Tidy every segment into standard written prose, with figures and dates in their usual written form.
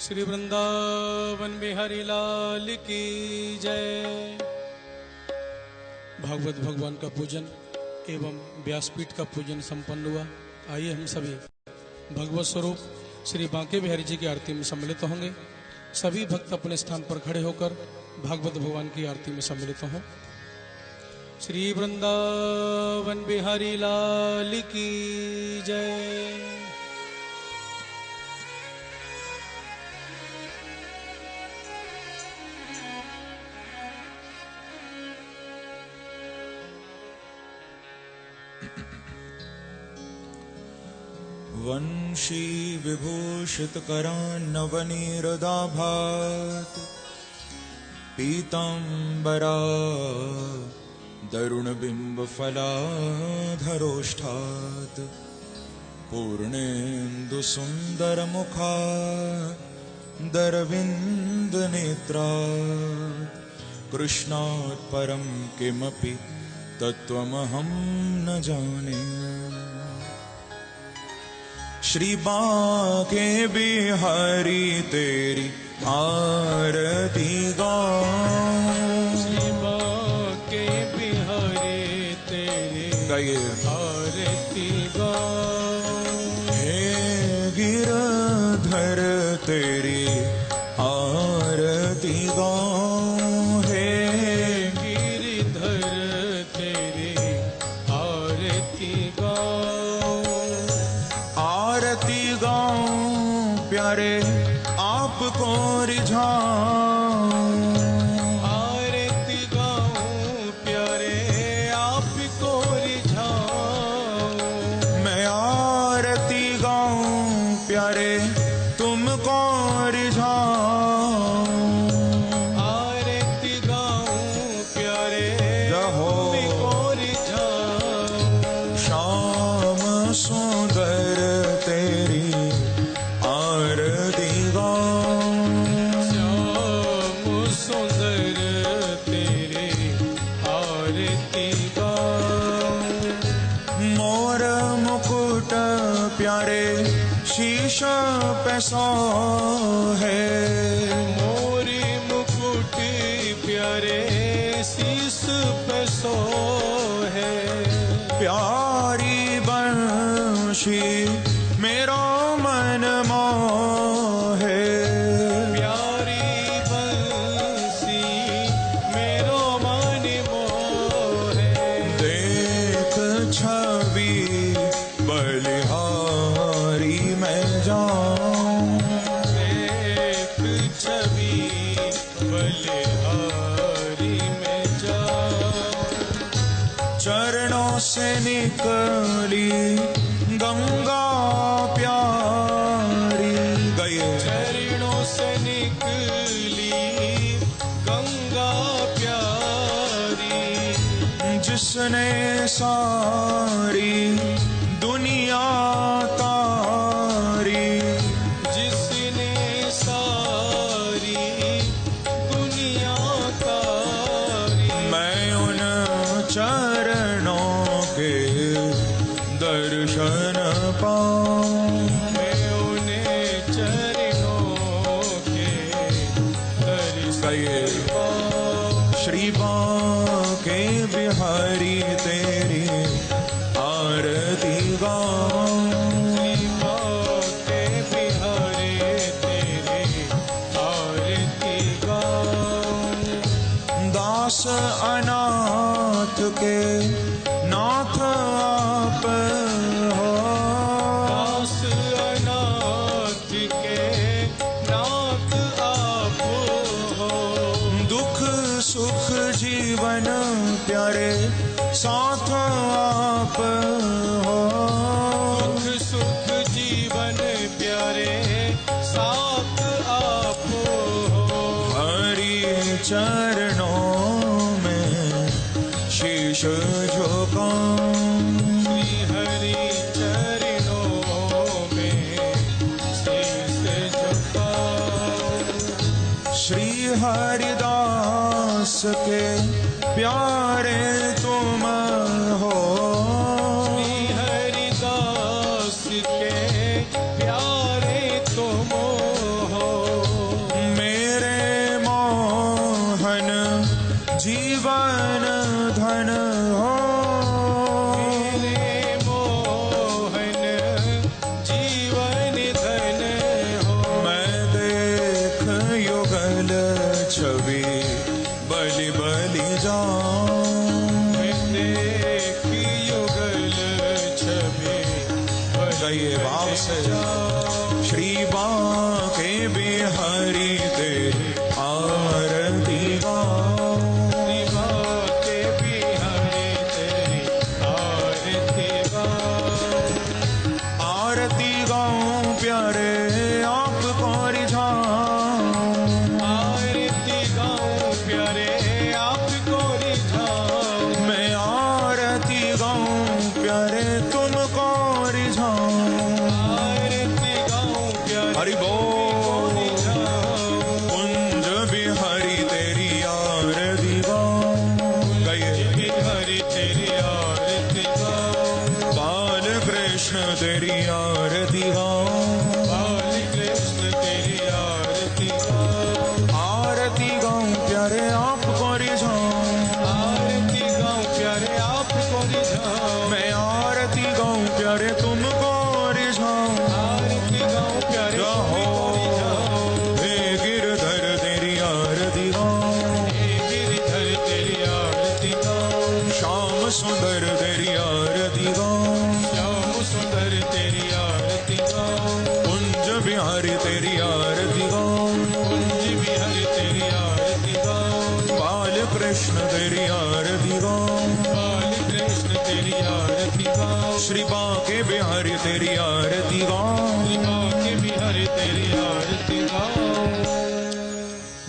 श्री वृंदावन बिहारी लाल की जय। भागवत भगवान का पूजन एवं व्यासपीठ का पूजन संपन्न हुआ। आइए हम सभी भगवत स्वरूप श्री बांके बिहारी जी की आरती में सम्मिलित होंगे। सभी भक्त अपने स्थान पर खड़े होकर भागवत भगवान की आरती में सम्मिलित हों। श्री वृंदावन बिहारी लाल की जय। वंशी विभूषित करान्नवनीरदाभात पीतांबरा दरुणबिंबफलाधरोष्ठात् पूर्णेन्दु सुन्दरमुखा दरविन्दनेत्रात् कृष्णात् परं किमपि तत्त्वमहं न जाने। श्री बांके बिहारी तेरी आरती गाऊं। श्री बांके बिहारी तेरी आरती गाऊं। हे गिरधर तेरी आरती गाऊं। हे गिरधर तेरी आरती गाऊं। आरती गाऊं प्यारे आपको रिझाऊं। आरती गाऊं प्यारे आपको रिझाऊं। मैं आरती गाऊं प्यारे तुमको रिझाऊं। आरती गाऊं प्यारे रहो तुमको रिझाऊं। श्याम सुंदर तेरी आरती गाऊं। श्याम सुंदर तेरे आरती गाऊं। मोर मुकुट प्यारे शीश पे सोहे। मोरी मुकुट प्यारे शीस पे सोहे। प्यारी बंशी मेरो मन मोहे। प्यारी बंसी मेरो मन मोहे। देख छवि बलिहारी मैं जाऊं। देख छवि बलिहारी में जाऊं। चरणों से निकली गंगा प्यारी गए। चरणों से निकली गंगा प्यारी। जिसने सारी दुनिया तारी। जिसने सारी दुनिया तारी। मैं उन चरणों के दर्शन पाऊं। मैं उन्हें चरणों के दर्शन पाऊं। श्री बांके बिहारी तेरी आरती गाऊं। श्री बांके बिहारी तेरी आरती गाऊं। दास अनाथ के नाथ आप हो। दास अनाथ के नाथ आप हो। दुख सुख जीवन प्यारे साथ आप हो। दुख सुख जीवन प्यारे साथ आप हो। हरि चरणों में शीश झुकाऊं। श्री हरि चरणों में शीश झुकाऊं। श्री हरिदास के प्यारे तुम हो। श्री हरिदास के प्यारे तुम हो। मन धन हो। मेरे मोहन जीवन धन हो। मैं देख युगल छवि बलि बलि जाऊं। मैं देख युगल छवि गए भाव से श्री बांके बिहारी तेरी आरती गाऊं। श्री बांके बिहारी तेरी आरती गाऊं। आरती गाऊं प्यारे आपको रिझाऊं। आरती गाऊं प्यारे आपको रिझाऊं। मैं आरती गाऊं प्यारे तुमको रिझाऊं। आरती गाऊं प्यारे हरि बोल। कुंज बिहारी तेरी आरती गाऊं। गए बिहारी तेरी आरती गाऊं। बाल कृष्ण तेरी आरती गाऊं। बाल कृष्ण तेरी आरती गाऊं। आरती गाऊं प्यारे आपको रिझाऊं। आरती गाऊं प्यारे आपको रिझाऊं। मैं आरती गाऊं प्यारे तुमको रिझाऊं। आरती गाऊं प्यारे तुमको रिझाऊं। हे गिरधर तेरी आरती गाऊं। हे गिरधर तेरी आरती गाऊं। श्याम सुंदर तेरी आरती गाऊं। श्याम सुंदर तेरी आरती गाऊं। कुंज बिहारी तेरी आरती गाऊं। कुंज बिहारी तेरी आरती गाऊं। बाल कृष्ण तेरी आरती गाऊं। बाल कृष्ण तेरी आरती गाऊं। श्री बांके बिहारी तेरी आरती गाऊं। श्री बांके बिहारी तेरी आरती गाऊं।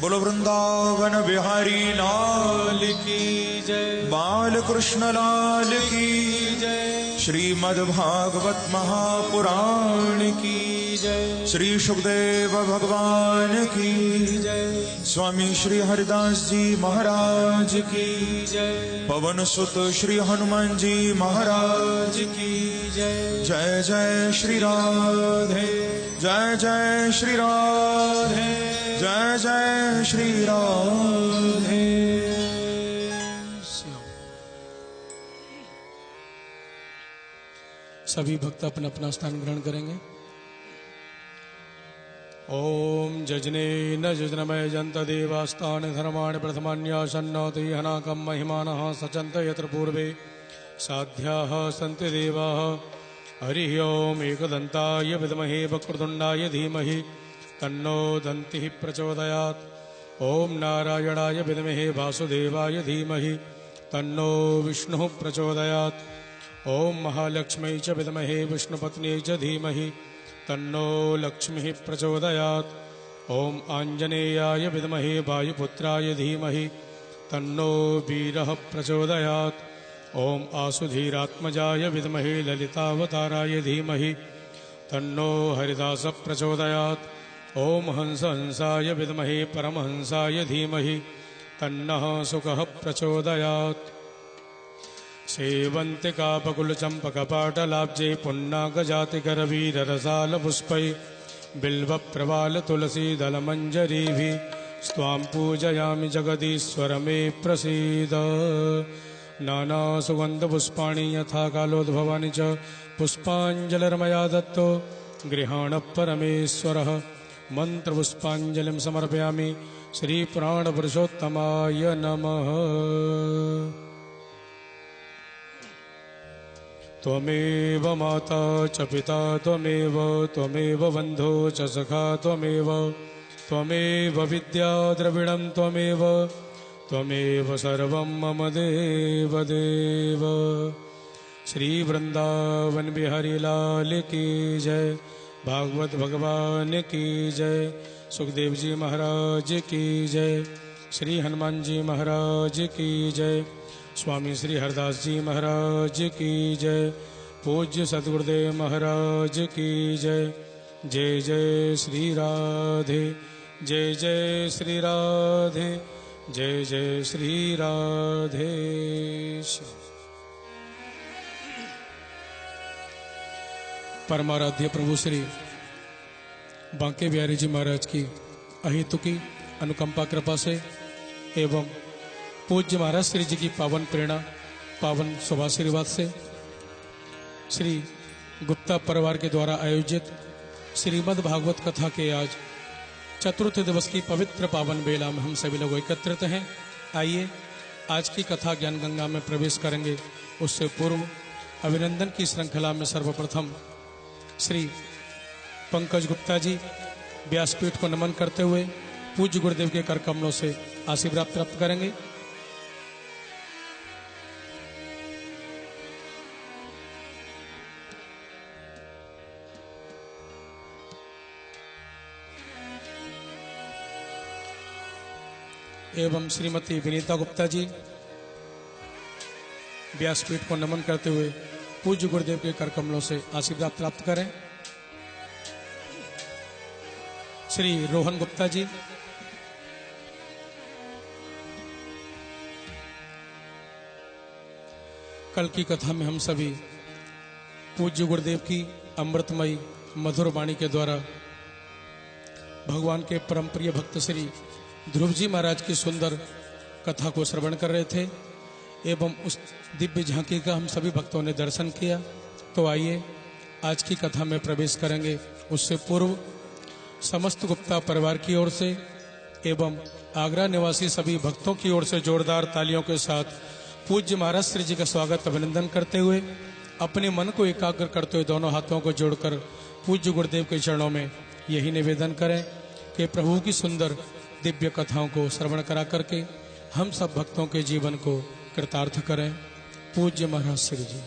बोलो वृंदावन बिहारी लाल लाल की जय। बाल कृष्ण लाल की जय। श्रीमद्भागवत महापुराण की जय। श्री सुखदेव भगवान की जय। स्वामी श्री हरिदास जी महाराज की की जय। पवन सुत श्री हनुमान जी महाराज की जय। जय जय श्री राधे जय जय श्री राधे जय जय श्री राधे। सभी भक्त अपना अपना स्थान ग्रहण करेंगे। ओम जजने न जजनमय जंत देवास्तान धर्माणि प्रथमान्यासन्नोति हनाकं महिमानः सचन्त यत्र पूर्वे साध्याः सन्ति देवाः। हरिः ओम एकदन्ताय विद्महे वक्रतुण्डाय धीमहि तन्नो दन्तिः प्रचोदयात्। ओम नारायणाय विद्महे वासुदेवाय धीमहि तन्नो विष्णुः प्रचोदयात्। ओम महालक्ष्मी च विद्महे विष्णुपत्न्यै च धीमहि तन्नो लक्ष्मीः प्रचोदयात्। ओम आञ्जनेयाय विद्महे वायुपुत्राय धीमहि तन्नो वीरः प्रचोदयात्। ओम आसुधीरात्मजाय विद्महे ललितावताराय धीमहि तन्नो हरिदासः प्रचोदयात्। ओम हंसाय विद्महे परमहंसाय धीमहि तन्नः सुखः प्रचोदयात्। सेवन्तिका बकुलचम्पकपाटलाब्जे पुन्नागजातिकरवीररसालपुष्पै बिल्वप्रवालतुलसीदलमञ्जरीभिः स्वां पूजयामि जगदीश्वर मे प्रसीद। नानासुगन्धपुष्पाणि यथा कालोद्भवानि च पुष्पाञ्जलिर्मया दत्तो गृहाणः परमेश्वरः। मन्त्रपुष्पाञ्जलिं समर्पयामि श्रीपुराणपुरुषोत्तमाय नमः। त्वमेव माता च पिता त्वमेव त्वमेव बन्धो च सखा त्वमेव त्वमेव विद्या द्रविणं त्वमेव त्वमेव सर्वं मम देव देव। श्री वृंदावन बिहारी लाल की जय। भागवत भगवान की जय। सुखदेव जी महाराज की जय। श्री हनुमान जी महाराज की जय। स्वामी श्री हरदास जी महाराज की जय। पूज्य सद्गुरुदेव महाराज की जय। जय जय श्री राधे जय जय श्री राधे जय जय श्री राधे। परमाराध्य प्रभु श्री बांके बिहारी जी महाराज की अहेतुकी अनुकंपा कृपा से एवं पूज्य महाराज श्री जी की पावन प्रेरणा, पावन शुभाशीर्वाद से श्री गुप्ता परिवार के द्वारा आयोजित श्रीमद् भागवत कथा के आज चतुर्थ दिवस की पवित्र पावन बेला में हम सभी लोग एकत्रित हैं। आइए आज की कथा ज्ञान गंगा में प्रवेश करेंगे। उससे पूर्व अभिनंदन की श्रृंखला में सर्वप्रथम श्री पंकज गुप्ता जी व्यासपीठ को नमन करते हुए पूज्य गुरुदेव के कर कमलों से आशीर्वाद प्राप्त करेंगे। एवं श्रीमती विनीता गुप्ता जी व्यासपीठ को नमन करते हुए पूज्य गुरुदेव के कर कमलों से आशीर्वाद प्राप्त करें। श्री रोहन गुप्ता जी कल की कथा में हम सभी पूज्य गुरुदेव की अमृतमयी मधुर वाणी के द्वारा भगवान के परम प्रिय भक्त श्री ध्रुव जी महाराज की सुंदर कथा को श्रवण कर रहे थे एवं उस दिव्य झांकी का हम सभी भक्तों ने दर्शन किया। तो आइए आज की कथा में प्रवेश करेंगे। उससे पूर्व समस्त गुप्ता परिवार की ओर से एवं आगरा निवासी सभी भक्तों की ओर से जोरदार तालियों के साथ पूज्य महाराज श्री जी का स्वागत अभिनंदन करते हुए अपने मन को एकाग्र करते हुए दोनों हाथों को जोड़कर पूज्य गुरुदेव के चरणों में यही निवेदन करें कि प्रभु की सुंदर दिव्य कथाओं को श्रवण करा करके हम सब भक्तों के जीवन को कृतार्थ करें। पूज्य महाराज श्री जी।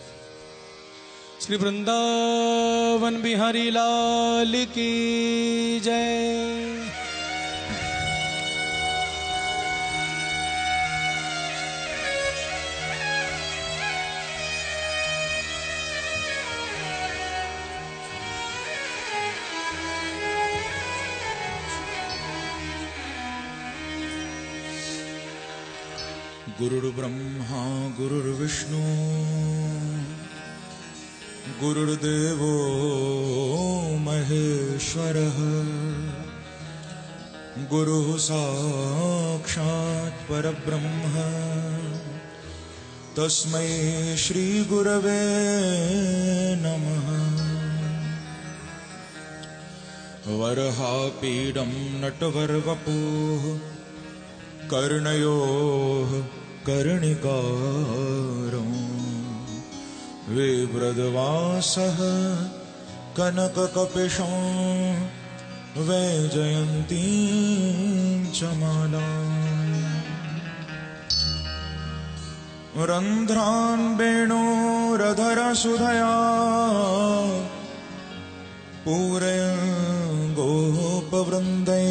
श्री वृंदावन बिहारी लाल की जय। गुरुर्ब्रह्मा गुरुर्विष्णु गुरुर्देवो महेश्वरः गुरुः साक्षात् परब्रह्म तस्मै श्री गुरवे नमः। वरहापीडं नटवरवपुः कर्णयोः कर्णिकारं विव्रतवासः कनककपिशं वैजयन्तीं च मालाम् रन्ध्रान् वेणोरधरसुधया पूरयन् गोपवृन्दै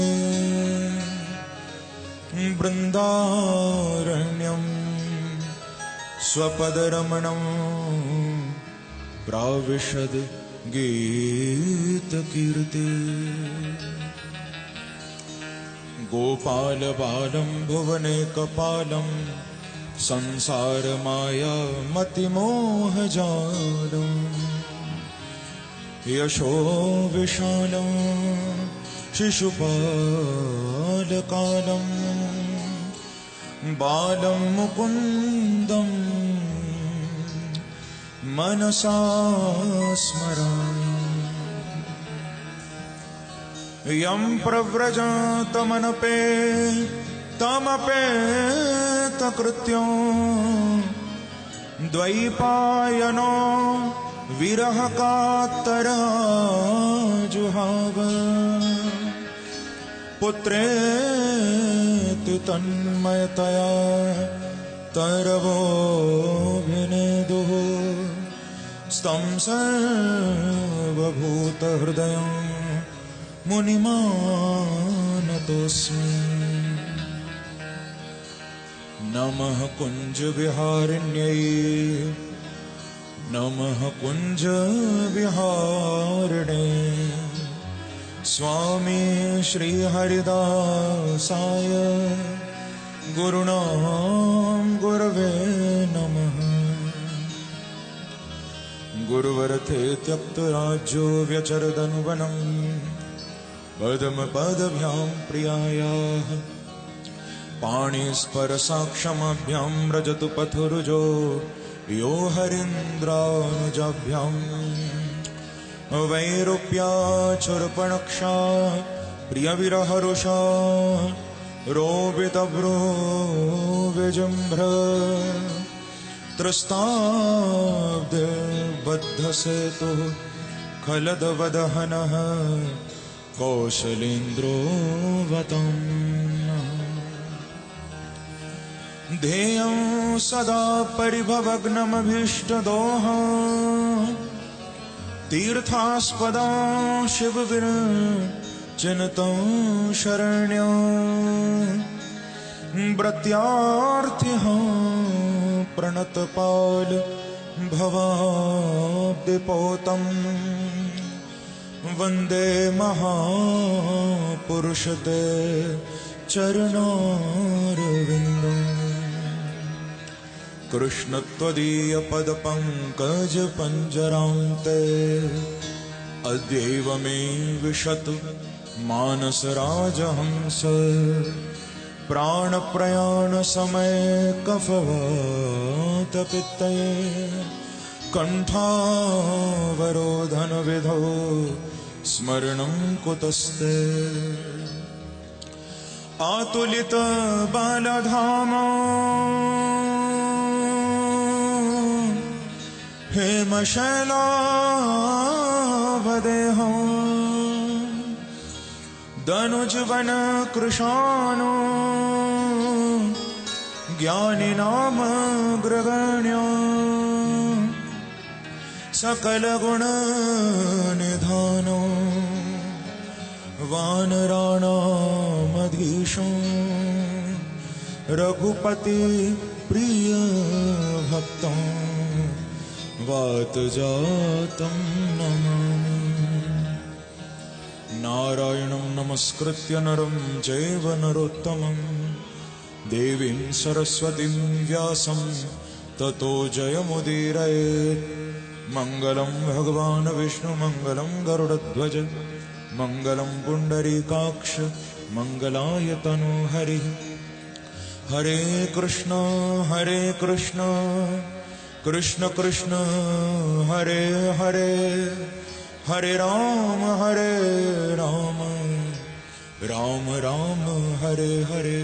वृन्दारण्यं स्वपदरमणं प्राविशद् गीतकीर्ति। गोपालबालं भुवनेकपालं संसारमायामतिमोहजालं यशो विशालं शिशुपालकालं बालं मुकुन्दं मनसा स्मरामि। यं प्रव्रजतमनपेतकृत्यो द्वैपायनो विरहकातरः जुहाव पुत्रेति तन्मयतया तरवोऽभिनेदुः स्तं सर्वभूतहृदयं मुनिमानतोऽस्मि। नमः कुञ्जविहारिण्यै नमः कुञ्जविहारिणे स्वामी श्रीहरिदासाय गुरुणां गुरवे नमः। गुरुवरथे त्यक्तराज्यो व्यचरदनुवनं पदमपदभ्यां प्रियायाः पाणिस्परसाक्षमभ्यां रजतु पथुरुजो यो हरीन्द्रानुजाभ्यां वैरूप्याचुरपणक्षा प्रियविरहरुषा रोपितभ्रो विजृम्भ त्रस्ताब्दबद्धसेतुः खलदवदहनः कौशलेन्द्रोऽवतम् ध्येयं सदा परिभवग्नमभीष्टदोहं तीर्थास्पदं शिवविरचिन्तं शरण्यं व्रत्यार्थिहं प्रणतपाल भवाब्धिपोतं वन्दे महापुरुषते चरणारविन्दम् कृष्ण त्वदीय पदपङ्कजपञ्जरान्ते अद्यैव मे विशतु मानसराजहंस प्राणप्रयाणसमये कफवातपित्ते कण्ठावरोधनविधौ स्मरणं कुतस्ते आतुलित बालधामा हेमशैलावदेहं दनुजवन कृशानो ज्ञानिनामग्रगण्यो सकलगुणनिधानो वानराणामधीशो रघुपति प्रिय भक्तं वातजातं नमामि नारायणं नमस्कृत्य नरं चैव नरोत्तमं देवीं सरस्वतीं व्यासं ततो जयमुदीरयेत् मङ्गलं भगवान् विष्णु मङ्गलं गरुडध्वज मङ्गलं पुण्डरीकाक्ष मङ्गलाय तनूहरिः हरे कृष्ण कृष्ण कृष्ण हरे हरे हरे राम राम राम हरे हरे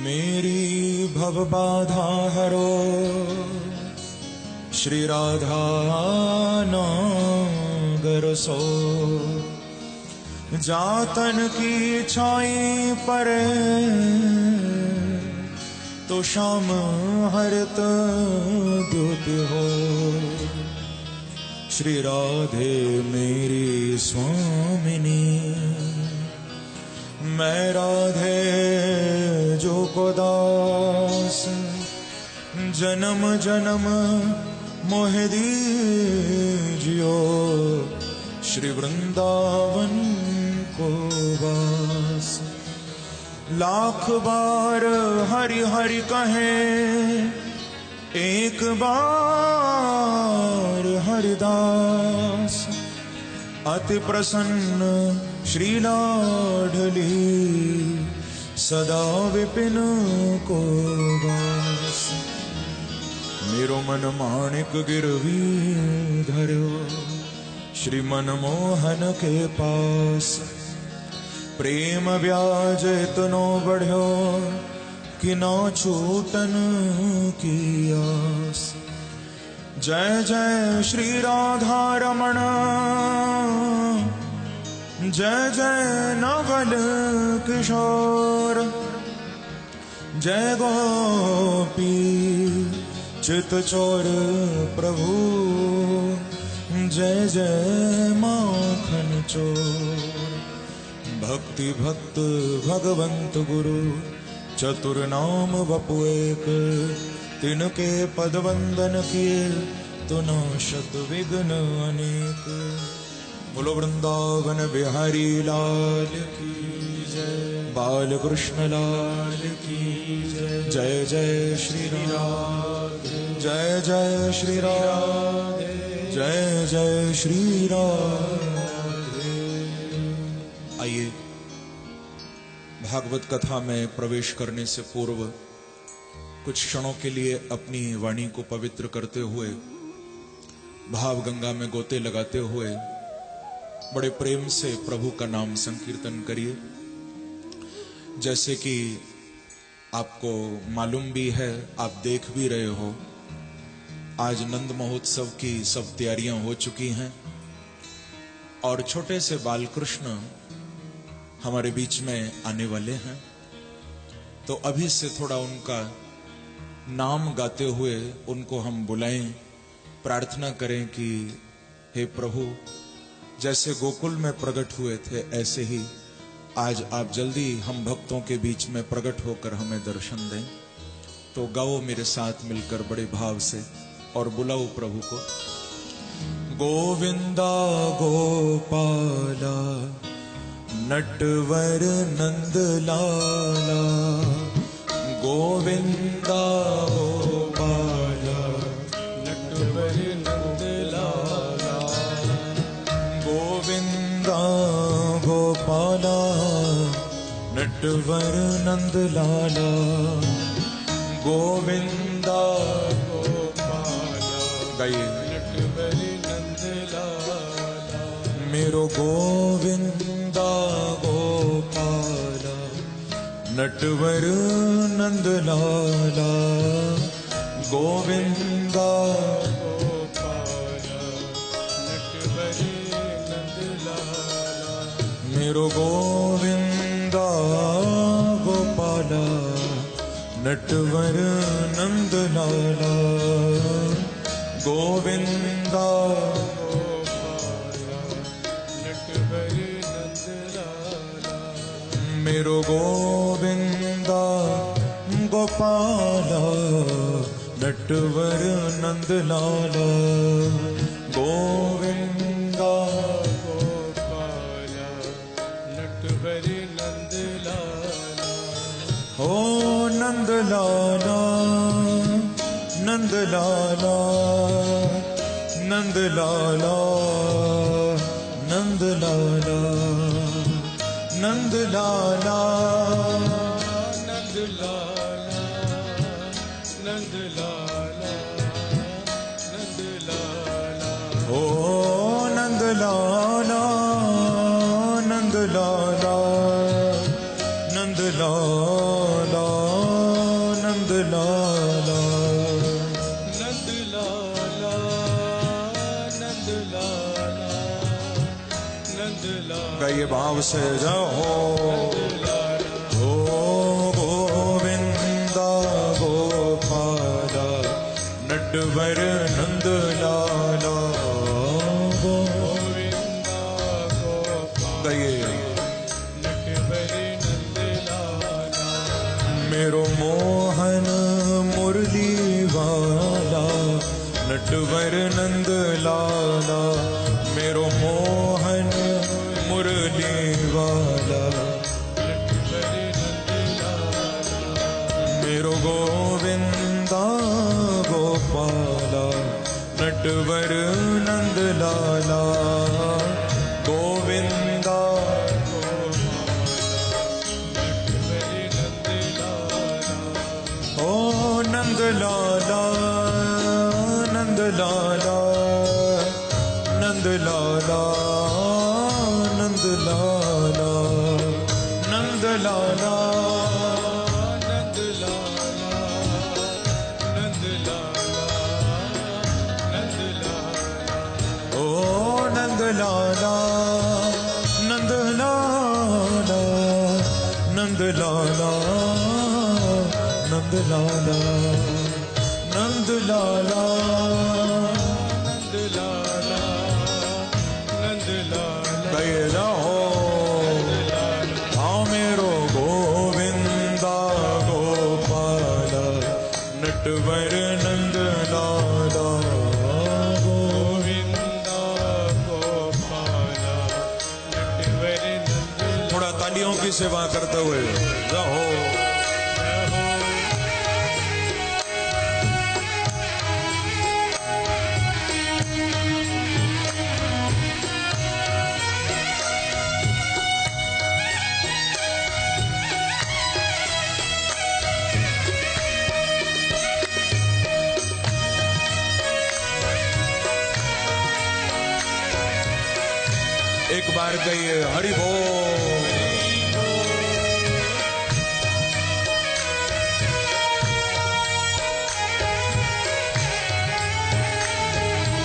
मेरी भवबाधा हरो श्री राधा नागर सो जातन की छाई परे तो शाम हरत दूत हो श्री राधे मेरी स्वामिनी मैं राधे जो को दास जन्म जन्म मोह दीजियो श्री वृंदावन को वास लाख बार हरि हरि कहे एक बार हरिदास अति प्रसन्न श्री लाडली सदा विपिन को वास मेरो मन माणिक गिरवी धर्यो श्री मनमोहन के पास प्रेम ब्याज इतनो बढ़्यो कि ना छूटन की आस जय जय श्री राधा रमण जय जय नवल किशोर जय गोपी चित चोर प्रभु, जय जय माखन चोर। भक्ति भक्त भगवंत गुरु, चतुर नाम बपु एक, तिनके पद वंदन किए, तो नाशत विघ्न अनेक। बोलो वृंदावन बिहारी लाल की जय, बाल कृष्ण लाल की जय। जय जय श्री राधे, जय जय श्री राधे, जय जय श्री राधे। आइए भागवत कथा में प्रवेश करने से पूर्व कुछ क्षणों के लिए अपनी वाणी को पवित्र करते हुए, भाव गंगा में गोते लगाते हुए बड़े प्रेम से प्रभु का नाम संकीर्तन करिए। जैसे कि आपको मालूम भी है, आप देख भी रहे हो, आज नंद महोत्सव की सब तैयारियां हो चुकी हैं और छोटे से बालकृष्ण हमारे बीच में आने वाले हैं। तो अभी से थोड़ा उनका नाम गाते हुए उनको हम बुलाएं, प्रार्थना करें कि हे प्रभु, जैसे गोकुल में प्रकट हुए थे ऐसे ही आज आप जल्दी हम भक्तों के बीच में प्रकट होकर हमें दर्शन दें। तो गाओ मेरे साथ मिलकर बड़े भाव से और बुलाओ प्रभु को। गोविंदा गोपाला नटवर नंद लाला, गोविंदा गोपाला नटवर नंद लाला, गोविंदा गोपाला नटवर नंद लाला, गोविंदा गोपाला गाइए नटवर नंद लाला। मेरो गोविंदा गोपाला नटवर नंद लाला, गोविंदा गोपाला नटवर नंद लाला। मेरो गोविंदा गोपाला नटवर नंद लाला, गोविंदा गोपाला नटवर नंद लाला। मेरो गोविंदा गोपाला नटवर नंद लाला, गोविंदा गोपाला नटवर नंद लाला। ओ नंद लाला नंद लाला नंद लाला नंद लाला नंद लाला नंद लाला नंद लाला नंद लाला। ओ नंद लाला नंद लाला नंद लाला नंद लाला नंद लाला नंद लाला नंद लाला। गाइए भाव से जाओ। ओ गोविंदा गोपाला नटवर नंद लाला, गोविंदा गोपाला गाइए नटवर नंद लाला। मेरो मोहन मुरली वाला नटवर नंद लाला, मेरो मोहन मुरली वाला नटवर नंद लाला। मेरो गोविंदा गोपाला नटवर नंद लाला, गोविंदा नटवर नंद लाला। ओ नंद लाला नंद लाला नंद लाला नंद लाला नंद लाला नंद लाला नंद लाला नंद लाला। ओ नंद लाला नंद लाला नंद लाला नंद लाला नंद लाला नंद लाला नंद लाला गए रहो हाँ मेरो गोविंदा गोपाला नटवर नंद लाला गोविंदा गोपाला नटवर नंद। थोड़ा तालियों की सेवा करते हुए रहो। एक बार कहिए हरि बोल।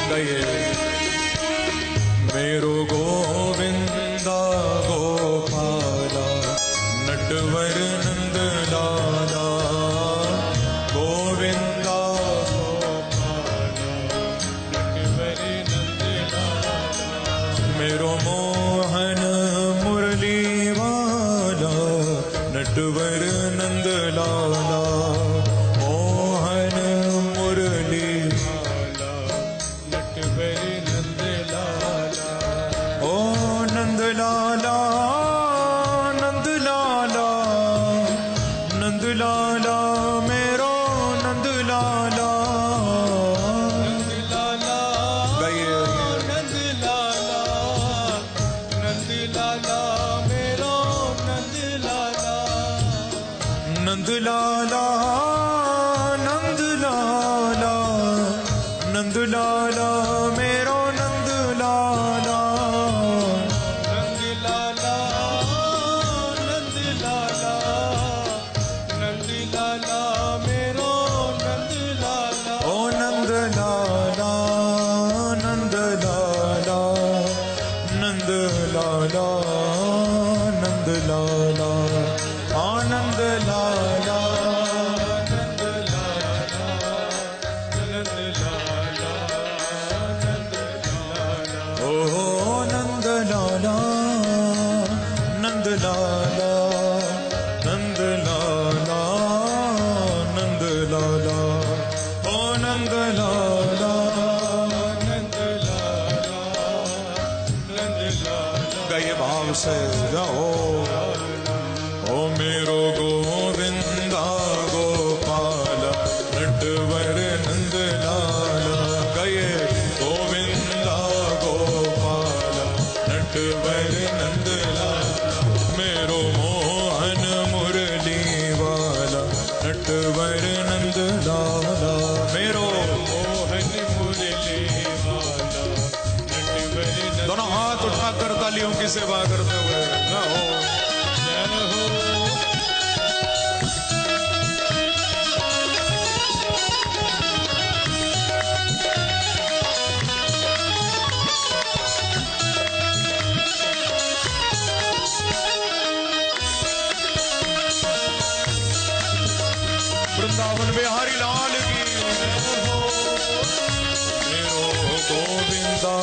कहिए मेरो गोविंदा गोपाला नटवर नंद लाला गोविंदा गोपाला नटवर नंद लाला मेरो मोहन मुरली वाला नटवर नंद लाला मोहन मुरली लाला नटवर नंद लाला ओ नंद लाला नंद लाला नंद लाला मेरो नंद लाला नंद लाला गाइए नंद लाला नंद लाला मेरो नंद लाला नंद लाला नंद लाला नंद लाला मेरो नंद लाला नंद लाला नंद लाला नंद लाला मेरो नंद लाला ओ नंद लाला नंद लाला नंद लाला नंद लाला आनंद लाला नंद लाला नंद लाला नंद लाला ओ नंद लाला नंद लाला नंद लाला नंद लाला ओ नंद लाला नंद लाला नंद लाला गए भाव से रहो। ओ मेरो गोविंदा गोपाला नटवर नंद लाला गए गोविंदा गोपाला नटवर नंद लाला मेरो मोहन मुरली वाला नटवर नंद लाला मेरो मोहन मुरली वाला नटवर नंद दोनों हाथ उठाकर तालियों की सेवा करते हुए रहो। जय हो वृंदावन बिहारी लाल की मेरो गोविंदा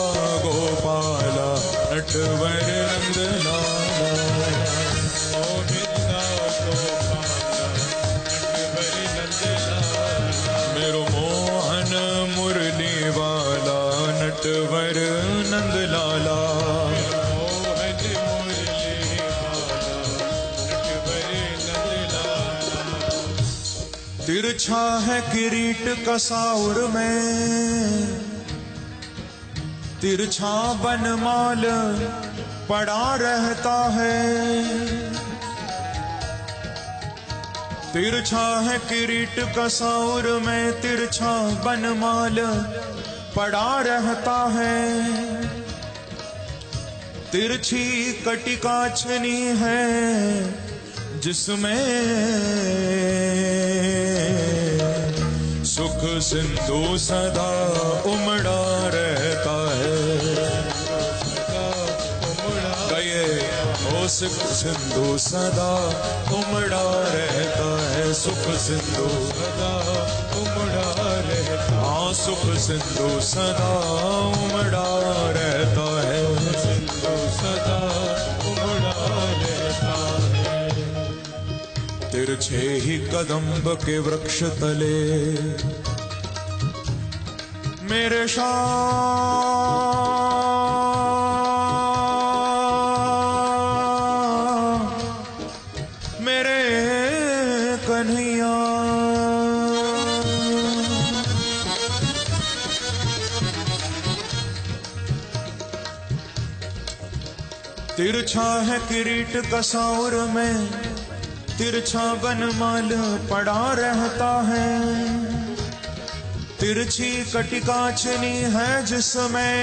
गोपाला नटवर नंद लाला गोविंदा गोपाला नटवर नंद लाला मेरो मोहन मुरली वाला नटवर नंद लाला मोहन मुरली वाला नटवर नंद लाला तिरछा है किरीट कसाउर में तिरछा बनमाल पड़ा रहता है तिरछा है किरीट कसाउर में तिरछा बनमाल पड़ा रहता है तिरछी कटिका छनी है जिसमें सुख सिंधु सदा उमड़ा रहता है। गए ओ सुख सिंधु सदा उमड़ा रहता है, सुख सिंधु सदा उमड़ा रहता, हाँ सुख सिंधु सदा उमड़ा रहता है, सिंधु सदा उमड़ा रहता है। तिरछे ही कदम्ब के वृक्ष तले मेरे श्याम मेरे कन्हैया, तिरछा है किरीट कसाउर में, तिरछा बनमाल पड़ा रहता है, तिरछी कटिकाचनी है जिसमें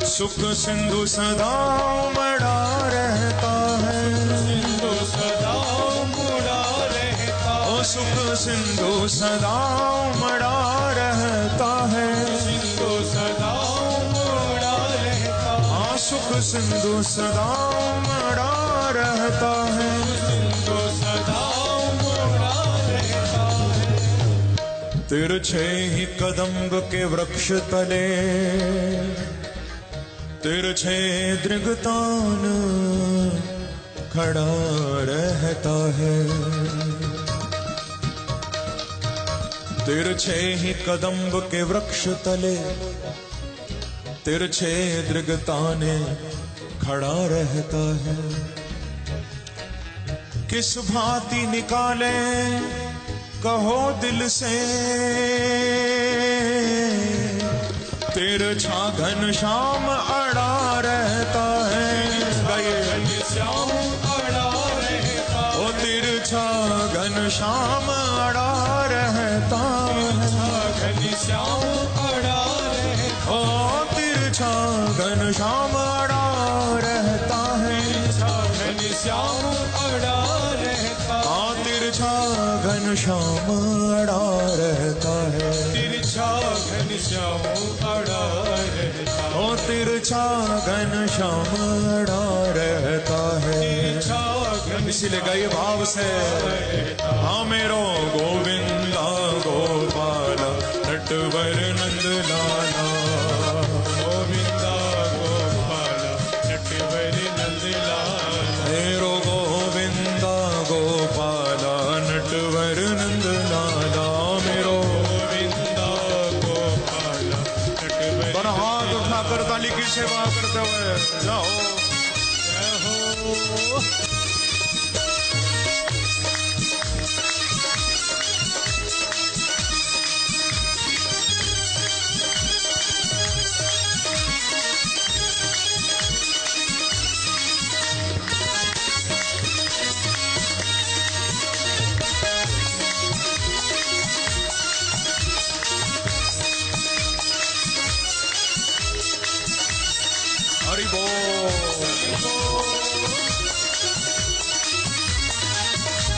सुख सिंधु सदा उमड़ा रहता है, सिंधु सदा उमड़ा रहता, ओ सुख सिंधु सदा उमड़ा रहता है, सिंधु सदा उमड़ा रहता, हाँ सुख सिंधु सदा उमड़ा रहता है, सिंधु सदा उमड़ा रहता है। तिरछे ही कदम्ब के वृक्ष तले तिरछे दृगतान खड़ा रहता है, तिरछे ही कदम्ब के वृक्ष तले तिरछे दृगताने खड़ा रहता है। किस भांति निकाले कहो दिल से तिरछा घनश्याम अड़ा रहता है, श्याम अड़ा रहता, ओ तिरछा घनश्याम अड़ा रहता है, घनश्याम अड़ा रहता, ओ तिरछा घनश्याम अड़ा रहता है, घनश्याम अड़ा रहता, हाँ तिरछा घनश्याम अड़ा रहता है, तिरछा घनश्याम अड़ा रहता, ओ तिरछा घनश्याम अड़ा रहता है। इसीलिए गाइए भाव से, हाँ मेरो गोविंदा गोपाला नटवर नंद लाला, गोविंदा गोपाला नटवर नंद लाला, मेरो गोविंदा गोपाला नटवर नंद लाला, मेरो गोविंदा गोपाला नटवर। पर हाथ उठाकर ताली की सेवा करते हुए जाओ। जय हो। हरि बोल।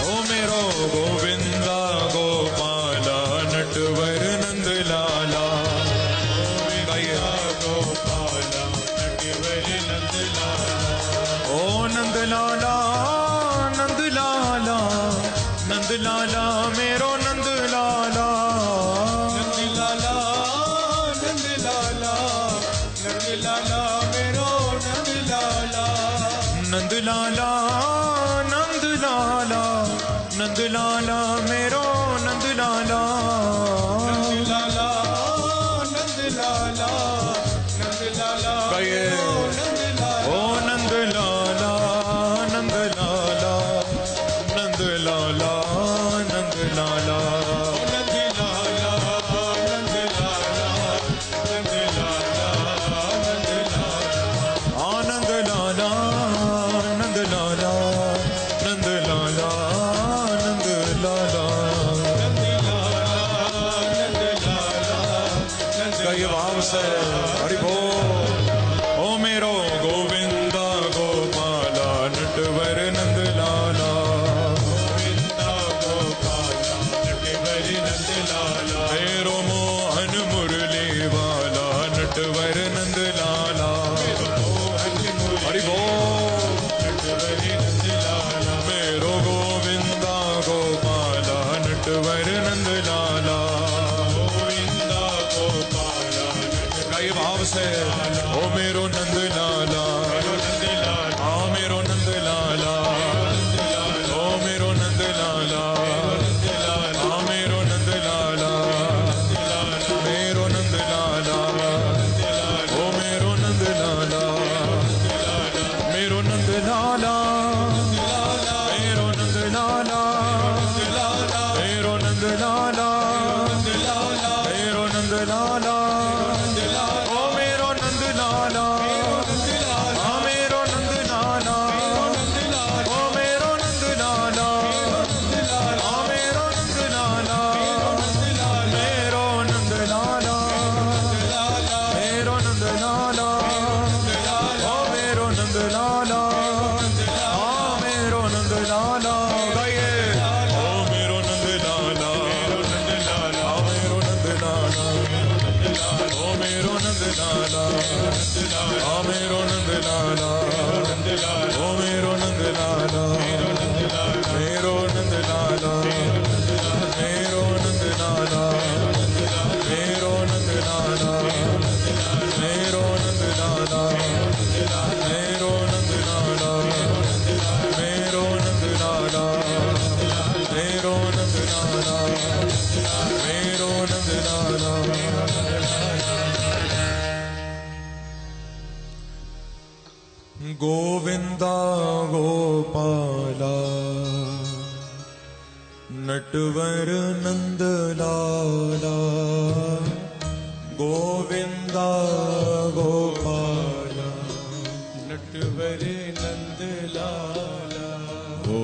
ओ मेरो गोविंदा गोपाला नटवर नंद लाला, गोविंदा गोपाला नटवर नंद लाला, ओ नंद लाला नंद लाला नंद लाला मेरो नंद लाला, नंद लाला नंद लाला नंद लाला मेरो नंद लाला, नंद लाला नंद लाला नंद लाला मेरो नंद लाला, नंद लाला नंद लाला नंद लाला कहिए नंद लाला, ओ नंद लाला नंद लाला नंद लाला नंद लाला, नंद लाला नंद लाला नंद लाला नंद लाला, आनंद लाला नंद लाला नंद लाला नंद लाला, नंद लाला नंद लाला नंद कई भाव से हरि बोल। ओ मेरो गोविंदा गोपाला नटवर नंद लाला, गोविंदा गोपाला नटवर नंद लाला, मेरो मोहन मुरली वाला नटवर नंद लाला, मोहन मुरली से ओ मेरो नंद लाला, आ मेरो नंद लाला, ओ मेरो नंद लाला, आ मेरो नंद लाला, मेरो नंद लाला, ओ मेरो नंद लाला, मेरो नंद लाला, मेरो नंद लाला, मेरो नंद लाला, मेरो नंद लाला, ओ मेरो नंद लाला, आ मेरो नंद लाला, ओ मेरो नंद लाला, आ मेरो नंद लाला, मेरो नंद लाला, मेरो नंद लाला, ओ मेरो नंद लाला, आ मेरो नंद लाला, गाइए ओ मेरो नंद लाला, आ मेरो नंद लाला, ओ मेरो नंद लाला, आ मेरो नंद लाला, ओ मेरो नंद लाला, मेरो नंद लाला, मेरो नंद लाला, मेरो नंद लाला, मेरो नंद लाला, मेरो नंद लाला, मेरो नंद लाला, मेरो नंद लाला, मेरो नंद लाला। गोविंदा गोपाला नटवर नंद लाला, गोविंदा गोपाला नटवर नंद लाला, ओ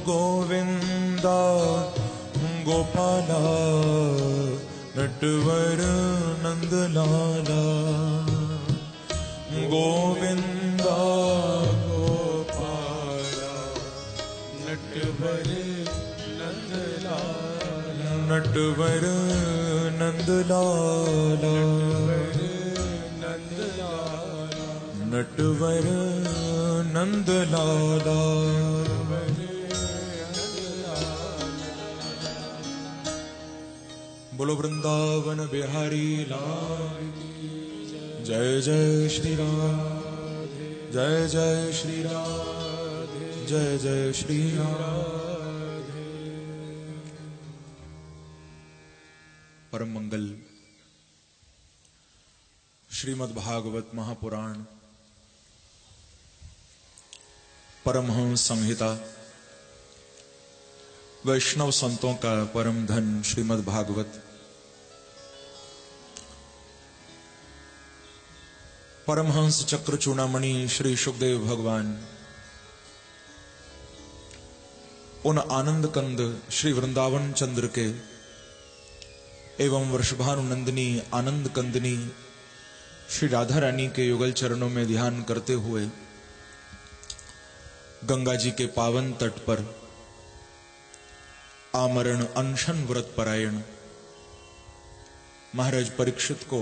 गोविंदा गोपाला नटवर नंद लाला, गोविंदा गोपाला नटवर नंद लाला, नटवर नंद लाला, नंद लाला, नटवर नंद लाला। बोलो वृंदावन बिहारी लाल की जय जय श्री राम, जय जय श्री राम, जय जय श्री राम। परम मंगल श्रीमद् भागवत महापुराण परमहंस संहिता वैष्णव संतों का परम धन श्रीमद् भागवत परमहंस चक्र चूड़ामणि श्री सुखदेव भगवान उन आनंद कंद श्री वृंदावन चंद्र के एवं वृषभानुनंदिनी आनंद कंदिनी श्री राधा रानी के युगल चरणों में ध्यान करते हुए गंगा जी के पावन तट पर आमरण अनशन व्रत परायण महाराज परीक्षित को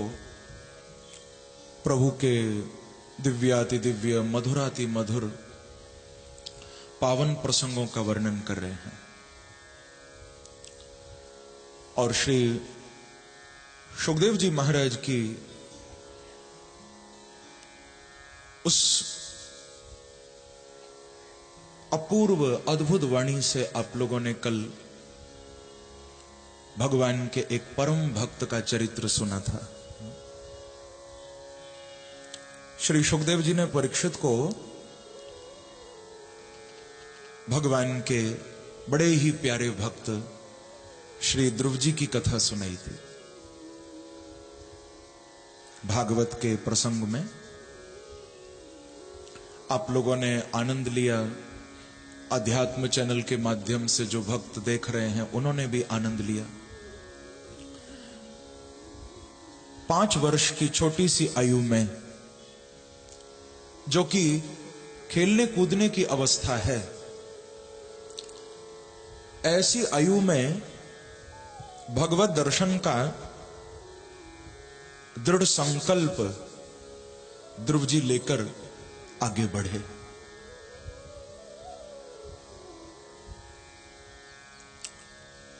प्रभु के दिव्याति दिव्य मधुराति मधुर पावन प्रसंगों का वर्णन कर रहे हैं और श्री सुखदेव जी महाराज की उस अपूर्व अद्भुत वाणी से आप लोगों ने कल भगवान के एक परम भक्त का चरित्र सुना था। श्री सुखदेव जी ने परीक्षित को भगवान के बड़े ही प्यारे भक्त श्री ध्रुव जी की कथा सुनाई थी। भागवत के प्रसंग में आप लोगों ने आनंद लिया, अध्यात्म चैनल के माध्यम से जो भक्त देख रहे हैं उन्होंने भी आनंद लिया। 5 वर्ष की छोटी सी आयु में जो कि खेलने कूदने की अवस्था है, ऐसी आयु में भगवत दर्शन का दृढ़ संकल्प ध्रुव जी लेकर आगे बढ़े।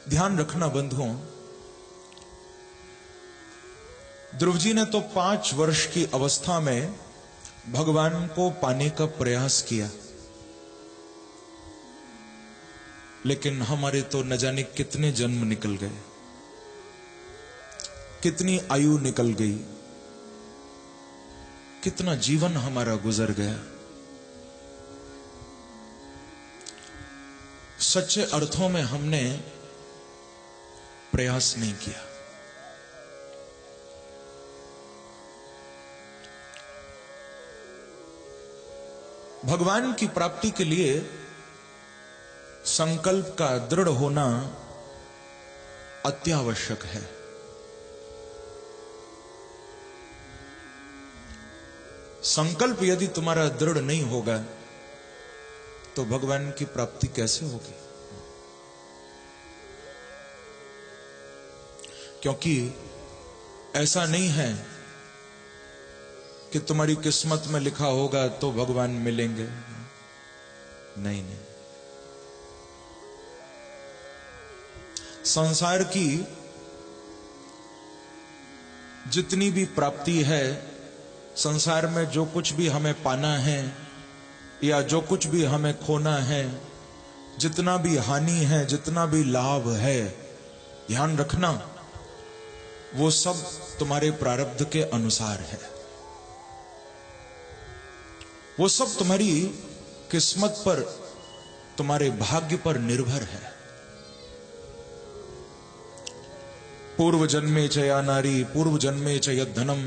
ध्यान रखना बंधुओं, ध्रुव जी ने तो 5 वर्ष की अवस्था में भगवान को पाने का प्रयास किया, लेकिन हमारे तो न जाने कितने जन्म निकल गए, कितनी आयु निकल गई, कितना जीवन हमारा गुजर गया। सच्चे अर्थों में हमने प्रयास नहीं किया। भगवान की प्राप्ति के लिए संकल्प का दृढ़ होना अत्यावश्यक है। संकल्प यदि तुम्हारा दृढ़ नहीं होगा तो भगवान की प्राप्ति कैसे होगी? क्योंकि ऐसा नहीं है कि तुम्हारी किस्मत में लिखा होगा तो भगवान मिलेंगे। नहीं नहीं, संसार की जितनी भी प्राप्ति है, संसार में जो कुछ भी हमें पाना है या जो कुछ भी हमें खोना है, जितना भी हानि है, जितना भी लाभ है, ध्यान रखना वो सब तुम्हारे प्रारब्ध के अनुसार है। वो सब तुम्हारी किस्मत पर, तुम्हारे भाग्य पर निर्भर है। पूर्व जन्मे च या नारी पूर्व जन्मे च यद्धनम।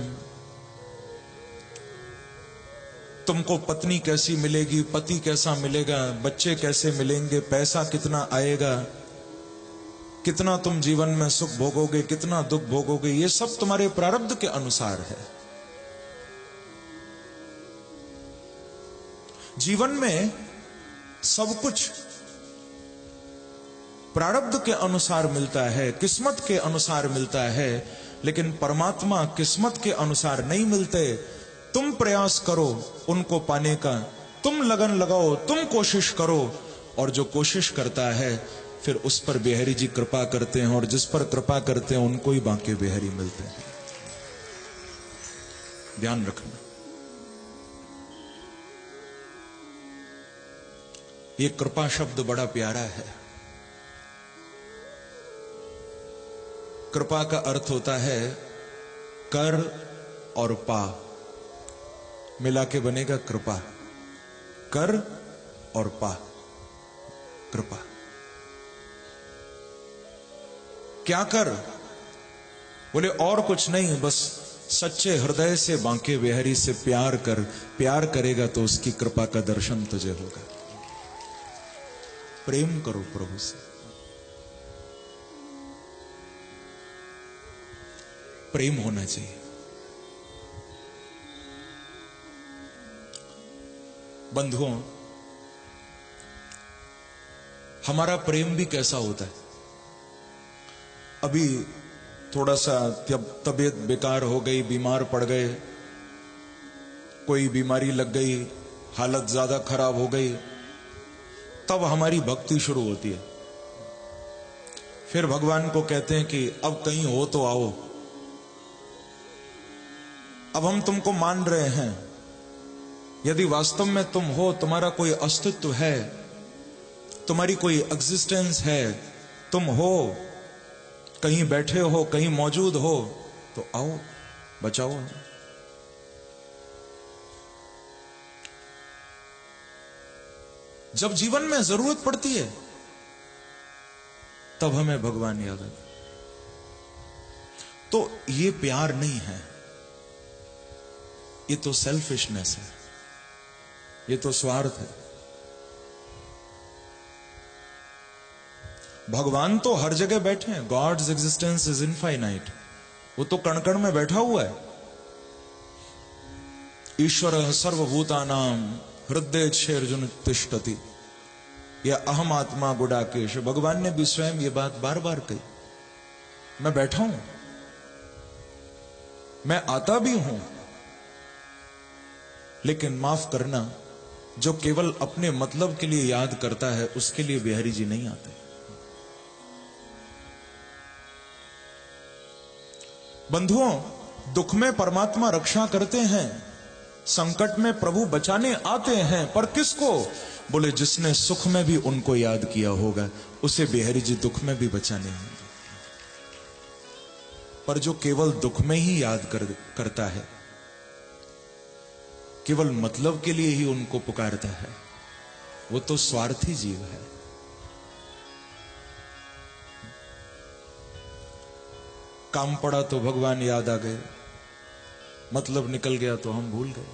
तुमको पत्नी कैसी मिलेगी, पति कैसा मिलेगा, बच्चे कैसे मिलेंगे, पैसा कितना आएगा, कितना तुम जीवन में सुख भोगोगे, कितना दुख भोगोगे, ये सब तुम्हारे प्रारब्ध के अनुसार है। जीवन में सब कुछ प्रारब्ध के अनुसार मिलता है, किस्मत के अनुसार मिलता है, लेकिन परमात्मा किस्मत के अनुसार नहीं मिलते। तुम प्रयास करो उनको पाने का, तुम लगन लगाओ, तुम कोशिश करो, और जो कोशिश करता है फिर उस पर बिहारी जी कृपा करते हैं, और जिस पर कृपा करते हैं उनको ही बांके बिहारी मिलते हैं। ध्यान रखना, ये कृपा शब्द बड़ा प्यारा है। कृपा का अर्थ होता है कर और पा मिला के बनेगा कृपा। कर और पा, कृपा। क्या कर? बोले और कुछ नहीं, बस सच्चे हृदय से बांके बिहारी से प्यार कर। प्यार करेगा तो उसकी कृपा का दर्शन तुझे होगा। प्रेम करो प्रभु से, प्रेम होना चाहिए। बंधुओं, हमारा प्रेम भी कैसा होता है? अभी थोड़ा सा तबीयत बेकार हो गई, बीमार पड़ गए, कोई बीमारी लग गई, हालत ज्यादा खराब हो गई, तब हमारी भक्ति शुरू होती है। फिर भगवान को कहते हैं कि अब कहीं हो तो आओ, अब हम तुमको मान रहे हैं। यदि वास्तव में तुम हो, तुम्हारा कोई अस्तित्व है, तुम्हारी कोई एग्जिस्टेंस है, तुम हो, कहीं बैठे हो, कहीं मौजूद हो, तो आओ, बचाओ। जब जीवन में जरूरत पड़ती है तब हमें भगवान याद आता। तो ये प्यार नहीं है, ये तो सेल्फिशनेस है, ये तो स्वार्थ है। भगवान तो हर जगह बैठे हैं। God's existence is infinite. वो तो कण कण में बैठा हुआ है। ईश्वर सर्वभूतानां हृदय छेर्जुन तिष्ठति, यह अहम आत्मा गुडाकेश। भगवान ने भी स्वयं ये बात बार बार कही। मैं बैठा हूं, मैं आता भी हूं, लेकिन माफ करना, जो केवल अपने मतलब के लिए याद करता है उसके लिए बिहारी जी नहीं आते। बंधुओं, दुख में परमात्मा रक्षा करते हैं, संकट में प्रभु बचाने आते हैं, पर किसको? बोले जिसने सुख में भी उनको याद किया होगा उसे बिहारी जी दुख में भी बचाने होंगे। पर जो केवल दुख में ही याद करता है, केवल मतलब के लिए ही उनको पुकारता है, वो तो स्वार्थी जीव है। काम पड़ा तो भगवान याद आ गए, मतलब निकल गया तो हम भूल गए।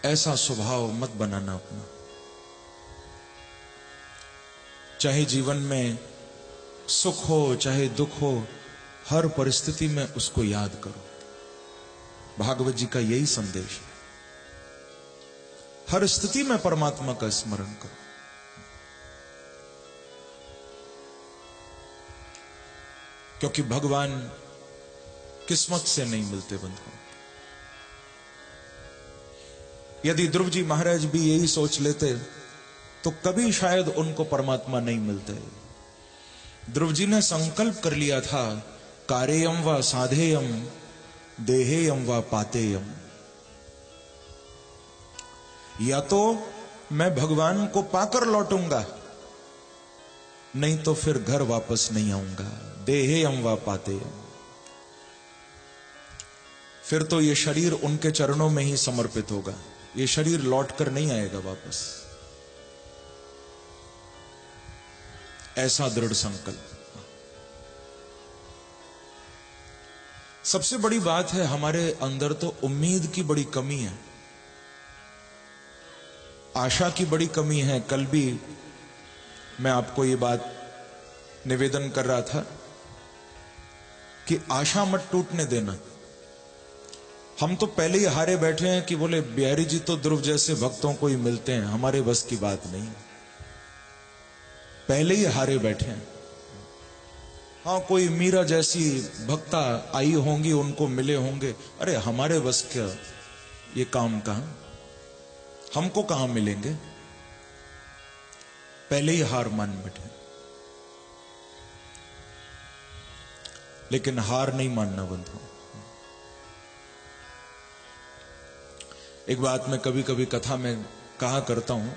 ऐसा स्वभाव मत बनाना अपना। चाहे जीवन में सुख हो चाहे दुख हो, हर परिस्थिति में उसको याद करो। भागवत जी का यही संदेश है, हर स्थिति में परमात्मा का स्मरण करो। क्योंकि भगवान किस्मत से नहीं मिलते बंधुओं। यदि ध्रुव जी महाराज भी यही सोच लेते तो कभी शायद उनको परमात्मा नहीं मिलते। ध्रुव जी ने संकल्प कर लिया था, कार्यम व साधेयम देहेयम व पातेयम, या तो मैं भगवान को पाकर लौटूंगा, नहीं तो फिर घर वापस नहीं आऊंगा। देहेयम व पातेयम, फिर तो ये शरीर उनके चरणों में ही समर्पित होगा, ये शरीर लौटकर नहीं आएगा वापस। ऐसा दृढ़ संकल्प। सबसे बड़ी बात है, हमारे अंदर तो उम्मीद की बड़ी कमी है, आशा की बड़ी कमी है। कल भी मैं आपको ये बात निवेदन कर रहा था कि आशा मत टूटने देना। हम तो पहले ही हारे बैठे हैं कि बोले बिहारी जी तो ध्रुव जैसे भक्तों को ही मिलते हैं, हमारे बस की बात नहीं। पहले ही हारे बैठे हैं। हाँ, कोई मीरा जैसी भक्ता आई होंगी, उनको मिले होंगे, अरे हमारे बस क्या ये काम कहां, हमको कहां मिलेंगे। पहले ही हार मान बैठे। लेकिन हार नहीं मानना बंधु। एक बात मैं कभी कभी कथा में कहा करता हूं,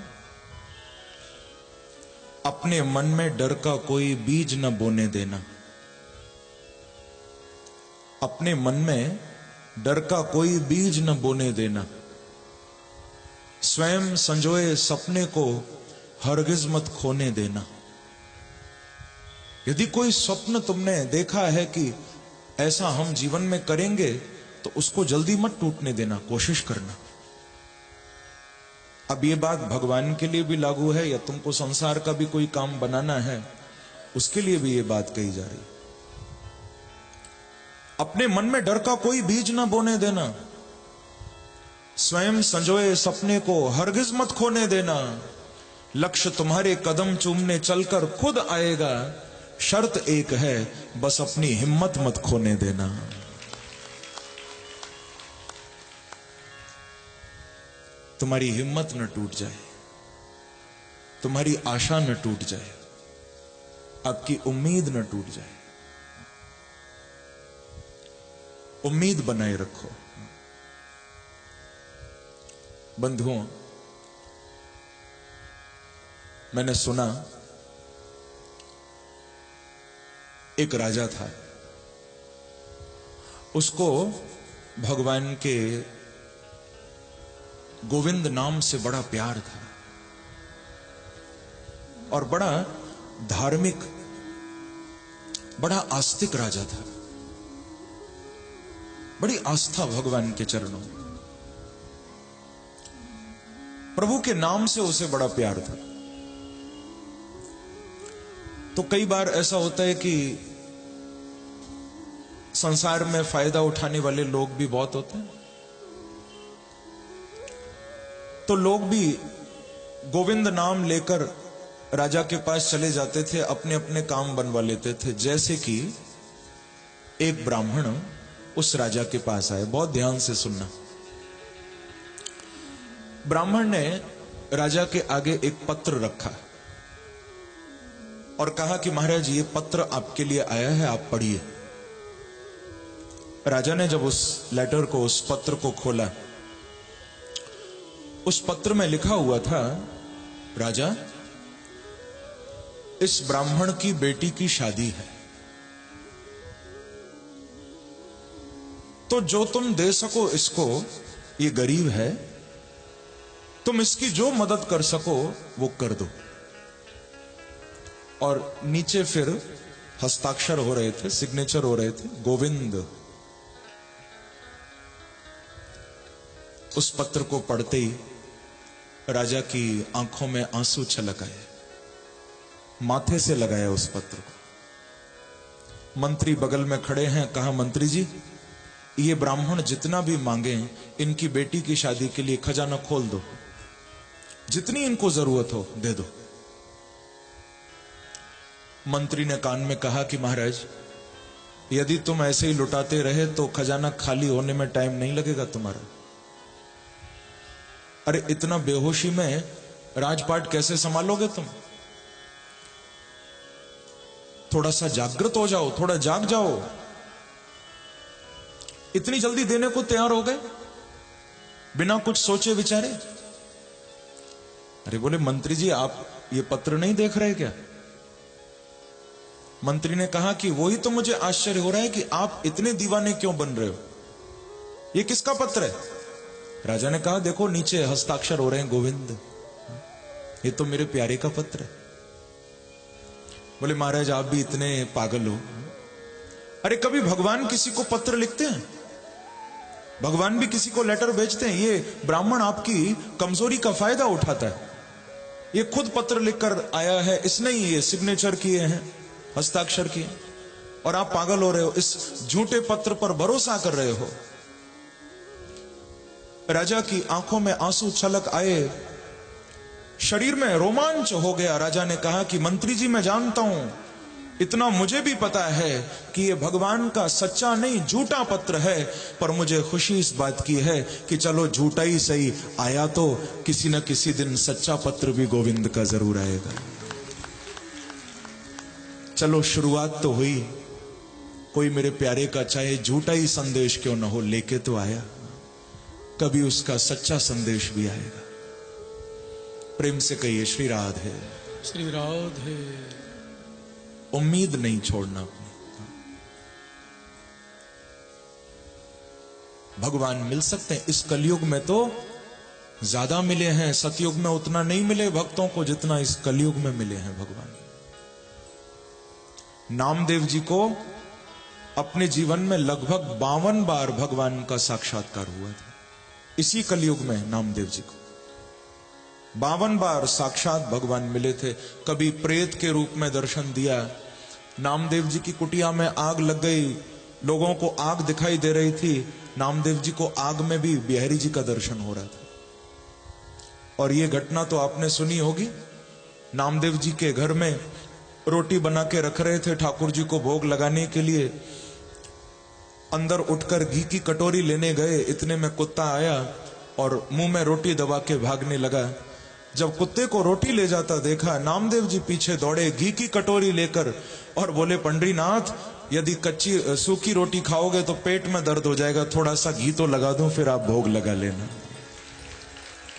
अपने मन में डर का कोई बीज न बोने देना। अपने मन में डर का कोई बीज न बोने देना। स्वयं संजोए सपने को हरगिज मत खोने देना। यदि कोई स्वप्न तुमने देखा है कि ऐसा हम जीवन में करेंगे, तो उसको जल्दी मत टूटने देना, कोशिश करना। अब ये बात भगवान के लिए भी लागू है, या तुमको संसार का भी कोई काम बनाना है, उसके लिए भी ये बात कही जा रही। अपने मन में डर का कोई बीज ना बोने देना। स्वयं संजोए सपने को हरगिज मत खोने देना। लक्ष्य तुम्हारे कदम चूमने चलकर खुद आएगा। शर्त एक है, बस अपनी हिम्मत मत खोने देना। तुम्हारी हिम्मत न टूट जाए, तुम्हारी आशा न टूट जाए, आपकी उम्मीद न टूट जाए। उम्मीद बनाए रखो बंधुओं। मैंने सुना एक राजा था, उसको भगवान के गोविंद नाम से बड़ा प्यार था और बड़ा धार्मिक, बड़ा आस्तिक राजा था। बड़ी आस्था भगवान के चरणों में, प्रभु के नाम से उसे बड़ा प्यार था। तो कई बार ऐसा होता है कि संसार में फायदा उठाने वाले लोग भी बहुत होते हैं, तो लोग भी गोविंद नाम लेकर राजा के पास चले जाते थे, अपने अपने काम बनवा लेते थे। जैसे कि एक ब्राह्मण उस राजा के पास आए, बहुत ध्यान से सुनना। ब्राह्मण ने राजा के आगे एक पत्र रखा और कहा कि महाराज ये पत्र आपके लिए आया है, आप पढ़िए। राजा ने जब उस लेटर को, उस पत्र को खोला, उस पत्र में लिखा हुआ था, राजा, इस ब्राह्मण की बेटी की शादी है, तो जो तुम दे सको इसको, ये गरीब है, तुम इसकी जो मदद कर सको वो कर दो। और नीचे फिर हस्ताक्षर हो रहे थे, सिग्नेचर हो रहे थे, गोविंद। उस पत्र को पढ़ते ही राजा की आंखों में आंसू छलक आए, माथे से लगाया उस पत्र को। मंत्री बगल में खड़े हैं, कहा, मंत्री जी, ये ब्राह्मण जितना भी मांगे, इनकी बेटी की शादी के लिए खजाना खोल दो, जितनी इनको जरूरत हो दे दो। मंत्री ने कान में कहा कि महाराज, यदि तुम ऐसे ही लुटाते रहे तो खजाना खाली होने में टाइम नहीं लगेगा तुम्हारा। अरे इतना बेहोशी में राजपाट कैसे संभालोगे तुम? थोड़ा सा जागृत हो जाओ, थोड़ा जाग जाओ। इतनी जल्दी देने को तैयार हो गए बिना कुछ सोचे विचारे। अरे बोले, मंत्री जी आप ये पत्र नहीं देख रहे क्या? मंत्री ने कहा कि वही तो मुझे आश्चर्य हो रहा है कि आप इतने दीवाने क्यों बन रहे हो, ये किसका पत्र है? राजा ने कहा, देखो नीचे हस्ताक्षर हो रहे हैं, गोविंद, ये तो मेरे प्यारे का पत्र है। बोले, महाराज आप भी इतने पागल हो। अरे कभी भगवान किसी को पत्र लिखते हैं? भगवान भी किसी को लेटर भेजते हैं? ये ब्राह्मण आपकी कमजोरी का फायदा उठाता है। ये खुद पत्र लिखकर आया है, इसने ही ये सिग्नेचर किए हैं, हस्ताक्षर किए, और आप पागल हो रहे हो, इस झूठे पत्र पर भरोसा कर रहे हो। राजा की आंखों में आंसू छलक आए, शरीर में रोमांच हो गया। राजा ने कहा कि मंत्री जी, मैं जानता हूं, इतना मुझे भी पता है कि ये भगवान का सच्चा नहीं झूठा पत्र है, पर मुझे खुशी इस बात की है कि चलो झूठा ही सही, आया तो किसी न किसी दिन सच्चा पत्र भी गोविंद का जरूर आएगा। चलो शुरुआत तो हुई, कोई मेरे प्यारे का चाहे झूठा ही संदेश क्यों न हो लेके तो आया, कभी उसका सच्चा संदेश भी आएगा। प्रेम से कहिए, श्री राधे, श्री राधे। उम्मीद नहीं छोड़ना अपनी। भगवान मिल सकते हैं, इस कलयुग में तो ज्यादा मिले हैं, सतयुग में उतना नहीं मिले भक्तों को जितना इस कलयुग में मिले हैं भगवान। नामदेव जी को अपने जीवन में लगभग 52 बार भगवान का साक्षात्कार हुआ था। इसी कलयुग में नामदेव जी को 52 बार साक्षात भगवान मिले थे। कभी प्रेत के रूप में दर्शन दिया, नामदेव जी की कुटिया में आग लग गई, लोगों को आग दिखाई दे रही थी, नामदेव जी को आग में भी बिहारी जी का दर्शन हो रहा था। और ये घटना तो आपने सुनी होगी, नामदेव जी के घर में रोटी बना के रख रहे थे ठाकुर जी को भोग लगाने के लिए, अंदर उठकर घी की कटोरी लेने गए, इतने में कुत्ता आया और मुंह में रोटी दबा के भागने लगा। जब कुत्ते को रोटी ले जाता देखा, नामदेव जी पीछे दौड़े घी की कटोरी लेकर और बोले, पंडरीनाथ, यदि कच्ची सूखी रोटी खाओगे तो पेट में दर्द हो जाएगा, थोड़ा सा घी तो लगा दूं, फिर आप भोग लगा लेना।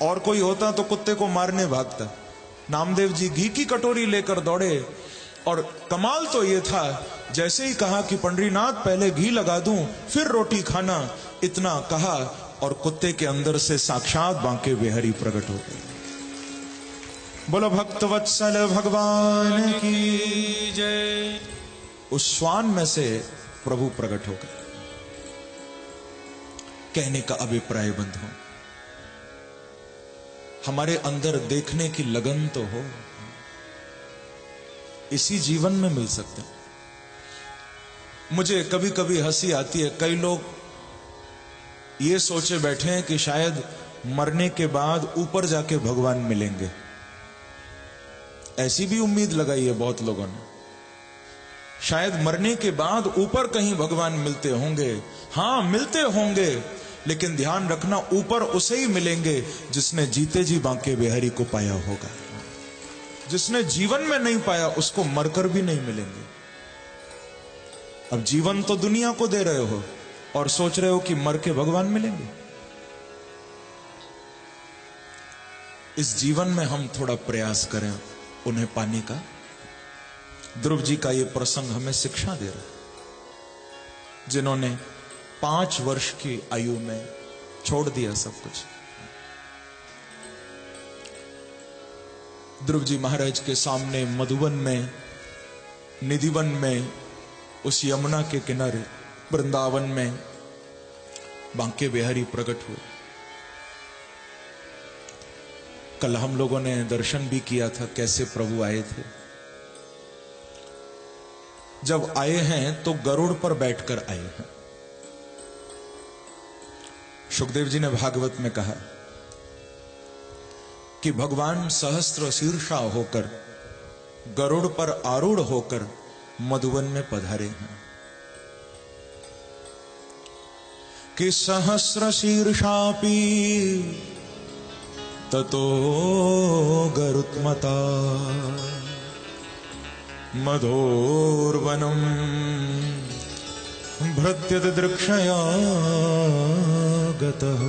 और कोई होता तो कुत्ते को मारने भागता, नामदेव जी घी की कटोरी लेकर दौड़े। और कमाल तो ये था, जैसे ही कहा कि पंडरीनाथ पहले घी लगा दूं फिर रोटी खाना, इतना कहा और कुत्ते के अंदर से साक्षात बांके बिहारी प्रकट हो गए। बोलो भक्त वत्सल भगवान की जय। उस श्वान में से प्रभु प्रकट हो गए। कहने का अभिप्राय बंधुओं, हमारे अंदर देखने की लगन तो हो, इसी जीवन में मिल सकते हैं। मुझे कभी कभी हंसी आती है, कई लोग ये सोचे बैठे हैं कि शायद मरने के बाद ऊपर जाके भगवान मिलेंगे। ऐसी भी उम्मीद लगाई है बहुत लोगों ने, शायद मरने के बाद ऊपर कहीं भगवान मिलते होंगे। हां मिलते होंगे, लेकिन ध्यान रखना, ऊपर उसे ही मिलेंगे जिसने जीते जी बांके बिहारी को पाया होगा। जिसने जीवन में नहीं पाया उसको मरकर भी नहीं मिलेंगे। अब जीवन तो दुनिया को दे रहे हो, और सोच रहे हो कि मर के भगवान मिलेंगे। इस जीवन में हम थोड़ा प्रयास करें उन्हें पाने का। ध्रुव जी का यह प्रसंग हमें शिक्षा दे रहा है, जिन्होंने 5 वर्ष की आयु में छोड़ दिया सब कुछ। ध्रुव जी महाराज के सामने मधुवन में, निधिवन में, उस यमुना के किनारे वृंदावन में बांके बिहारी प्रकट हुए। कल हम लोगों ने दर्शन भी किया था कैसे प्रभु आए थे। जब आए हैं तो गरुड़ पर बैठकर आए हैं। सुखदेव जी ने भागवत में कहा कि भगवान सहस्त्र शीर्षा होकर गरुड़ पर आरूढ़ होकर मधुवन में पधारे हैं कि सहस्र शीर्षापि ततो गरुत्मता मधोर्वनम भृत्यदृक्षया गतः।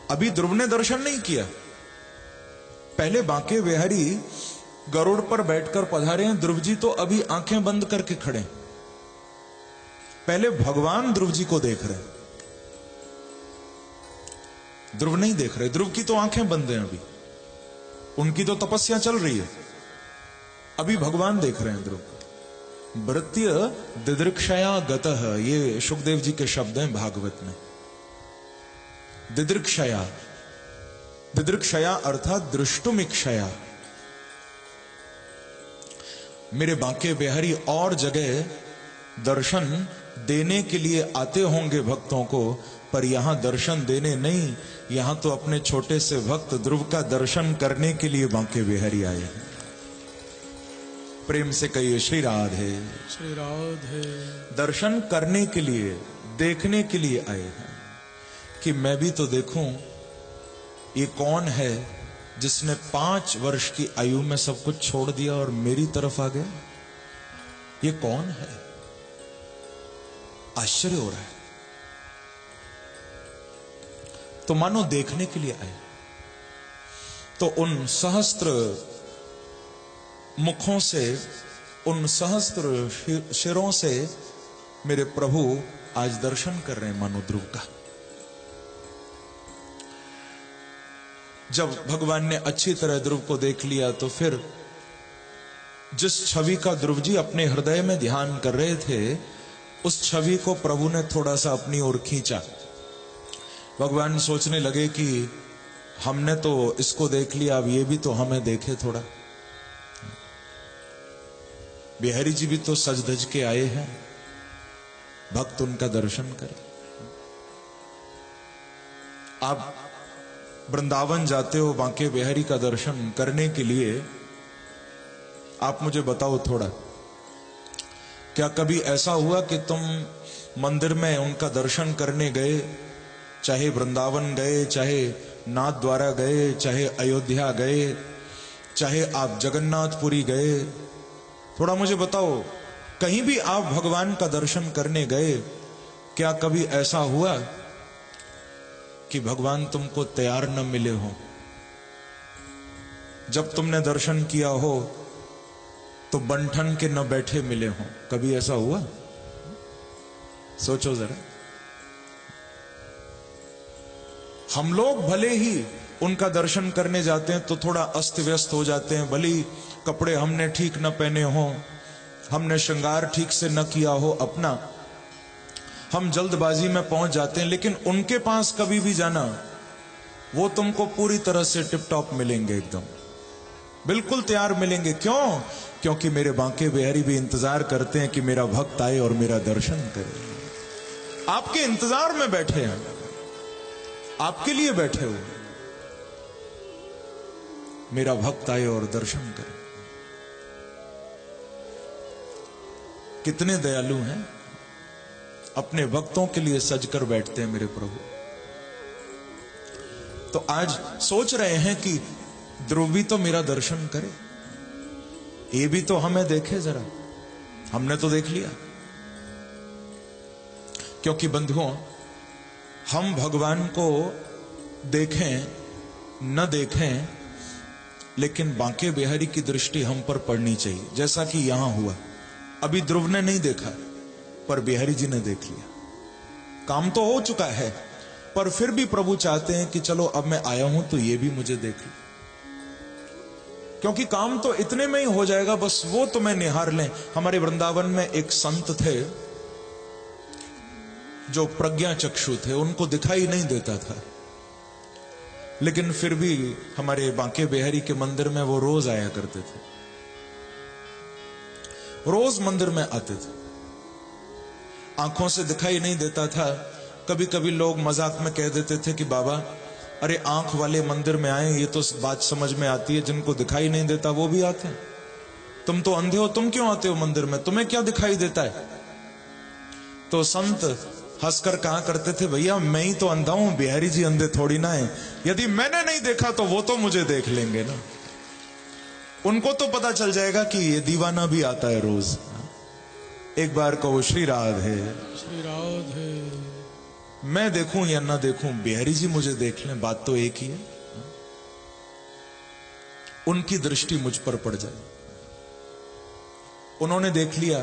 अभी ध्रुव ने दर्शन नहीं किया। पहले बांके बिहारी गरुड़ पर बैठकर पधारे हैं। ध्रुव जी तो अभी आंखें बंद करके खड़े। पहले भगवान ध्रुव जी को देख रहे, ध्रुव नहीं देख रहे। ध्रुव की तो आंखें बंद हैं, अभी उनकी तो तपस्या चल रही है। अभी भगवान देख रहे हैं ध्रुव को। भृत्य दिदृक्षया गतः, ये सुखदेव जी के शब्द हैं भागवत में। दिदृक्षया, दिदृक्षया अर्थात दृष्टुमिक्षया। मेरे बांके बिहारी और जगह दर्शन देने के लिए आते होंगे भक्तों को, पर यहां दर्शन देने नहीं, यहां तो अपने छोटे से भक्त ध्रुव का दर्शन करने के लिए बांके बिहारी आए हैं। प्रेम से कहिए श्री राधे, श्री राधे। दर्शन करने के लिए, देखने के लिए आए हैं कि मैं भी तो देखूं ये कौन है जिसने 5 वर्ष की आयु में सब कुछ छोड़ दिया और मेरी तरफ आ गया। ये कौन है? आश्चर्य हो रहा है। तो मानो देखने के लिए आए। तो उन सहस्त्र मुखों से, उन सहस्त्र शिरों से मेरे प्रभु आज दर्शन कर रहे हैं मानो ध्रुव का। जब भगवान ने अच्छी तरह ध्रुव को देख लिया तो फिर जिस छवि का ध्रुव जी अपने हृदय में ध्यान कर रहे थे, उस छवि को प्रभु ने थोड़ा सा अपनी ओर खींचा। भगवान सोचने लगे कि हमने तो इसको देख लिया, अब ये भी तो हमें देखे थोड़ा। बिहारी जी भी तो सज धज के आए हैं, भक्त उनका दर्शन करें। आप वृंदावन जाते हो बांके बिहारी का दर्शन करने के लिए, आप मुझे बताओ थोड़ा, क्या कभी ऐसा हुआ कि तुम मंदिर में उनका दर्शन करने गए, चाहे वृंदावन गए, चाहे नाथ द्वारा गए, चाहे अयोध्या गए, चाहे आप जगन्नाथपुरी गए, थोड़ा मुझे बताओ, कहीं भी आप भगवान का दर्शन करने गए, क्या कभी ऐसा हुआ कि भगवान तुमको तैयार न मिले हो? जब तुमने दर्शन किया हो तो बंठन के न बैठे मिले हो? कभी ऐसा हुआ? सोचो जरा। हम लोग भले ही उनका दर्शन करने जाते हैं तो थोड़ा अस्त व्यस्त हो जाते हैं, भले ही कपड़े हमने ठीक न पहने हो, हमने श्रृंगार ठीक से न किया हो अपना, हम जल्दबाजी में पहुंच जाते हैं, लेकिन उनके पास कभी भी जाना, वो तुमको पूरी तरह से टिप टॉप मिलेंगे, एकदम बिल्कुल तैयार मिलेंगे। क्यों? क्योंकि मेरे बांके बिहारी भी इंतजार करते हैं कि मेरा भक्त आए और मेरा दर्शन करे। आपके इंतजार में बैठे हैं, आपके लिए बैठे हुए, मेरा भक्त आए और दर्शन करे। कितने दयालु हैं, अपने भक्तों के लिए सजकर बैठते हैं मेरे प्रभु। तो आज सोच रहे हैं कि ध्रुव भी तो मेरा दर्शन करे, ये भी तो हमें देखे जरा, हमने तो देख लिया। क्योंकि बंधुओं, हम भगवान को देखें न देखें, लेकिन बांके बिहारी की दृष्टि हम पर पड़नी चाहिए, जैसा कि यहां हुआ। अभी ध्रुव ने नहीं देखा, पर बिहारी जी ने देख लिया। काम तो हो चुका है, पर फिर भी प्रभु चाहते हैं कि चलो अब मैं आया हूं तो ये भी मुझे देख लो, क्योंकि काम तो इतने में ही हो जाएगा, बस वो तुम्हें निहार लें। हमारे वृंदावन में एक संत थे जो प्रज्ञा चक्षु थे, उनको दिखाई नहीं देता था, लेकिन फिर भी हमारे बांके बिहारी के मंदिर में वो रोज आया करते थे, रोज मंदिर में आते थे। आंखों से दिखाई नहीं देता था। कभी कभी लोग मजाक में कह देते थे कि बाबा, अरे आंख वाले मंदिर में आए, ये तो बात समझ में आती है, जिनको दिखाई नहीं देता वो भी आते हैं। तुम तो अंधे हो, तुम क्यों आते हो मंदिर में, तुम्हें क्या दिखाई देता है? तो संत हंसकर कहा करते थे, भैया मैं ही तो अंधा हूं, बिहारी जी अंधे थोड़ी ना है। यदि मैंने नहीं देखा तो वो तो मुझे देख लेंगे ना। उनको तो पता चल जाएगा कि ये दीवाना भी आता है रोज। एक बार कहो श्री राधे, श्री राधे। मैं देखूं या ना देखूं, बिहारी जी मुझे देख लें, बात तो एक ही है। उनकी दृष्टि मुझ पर पड़ जाए, उन्होंने देख लिया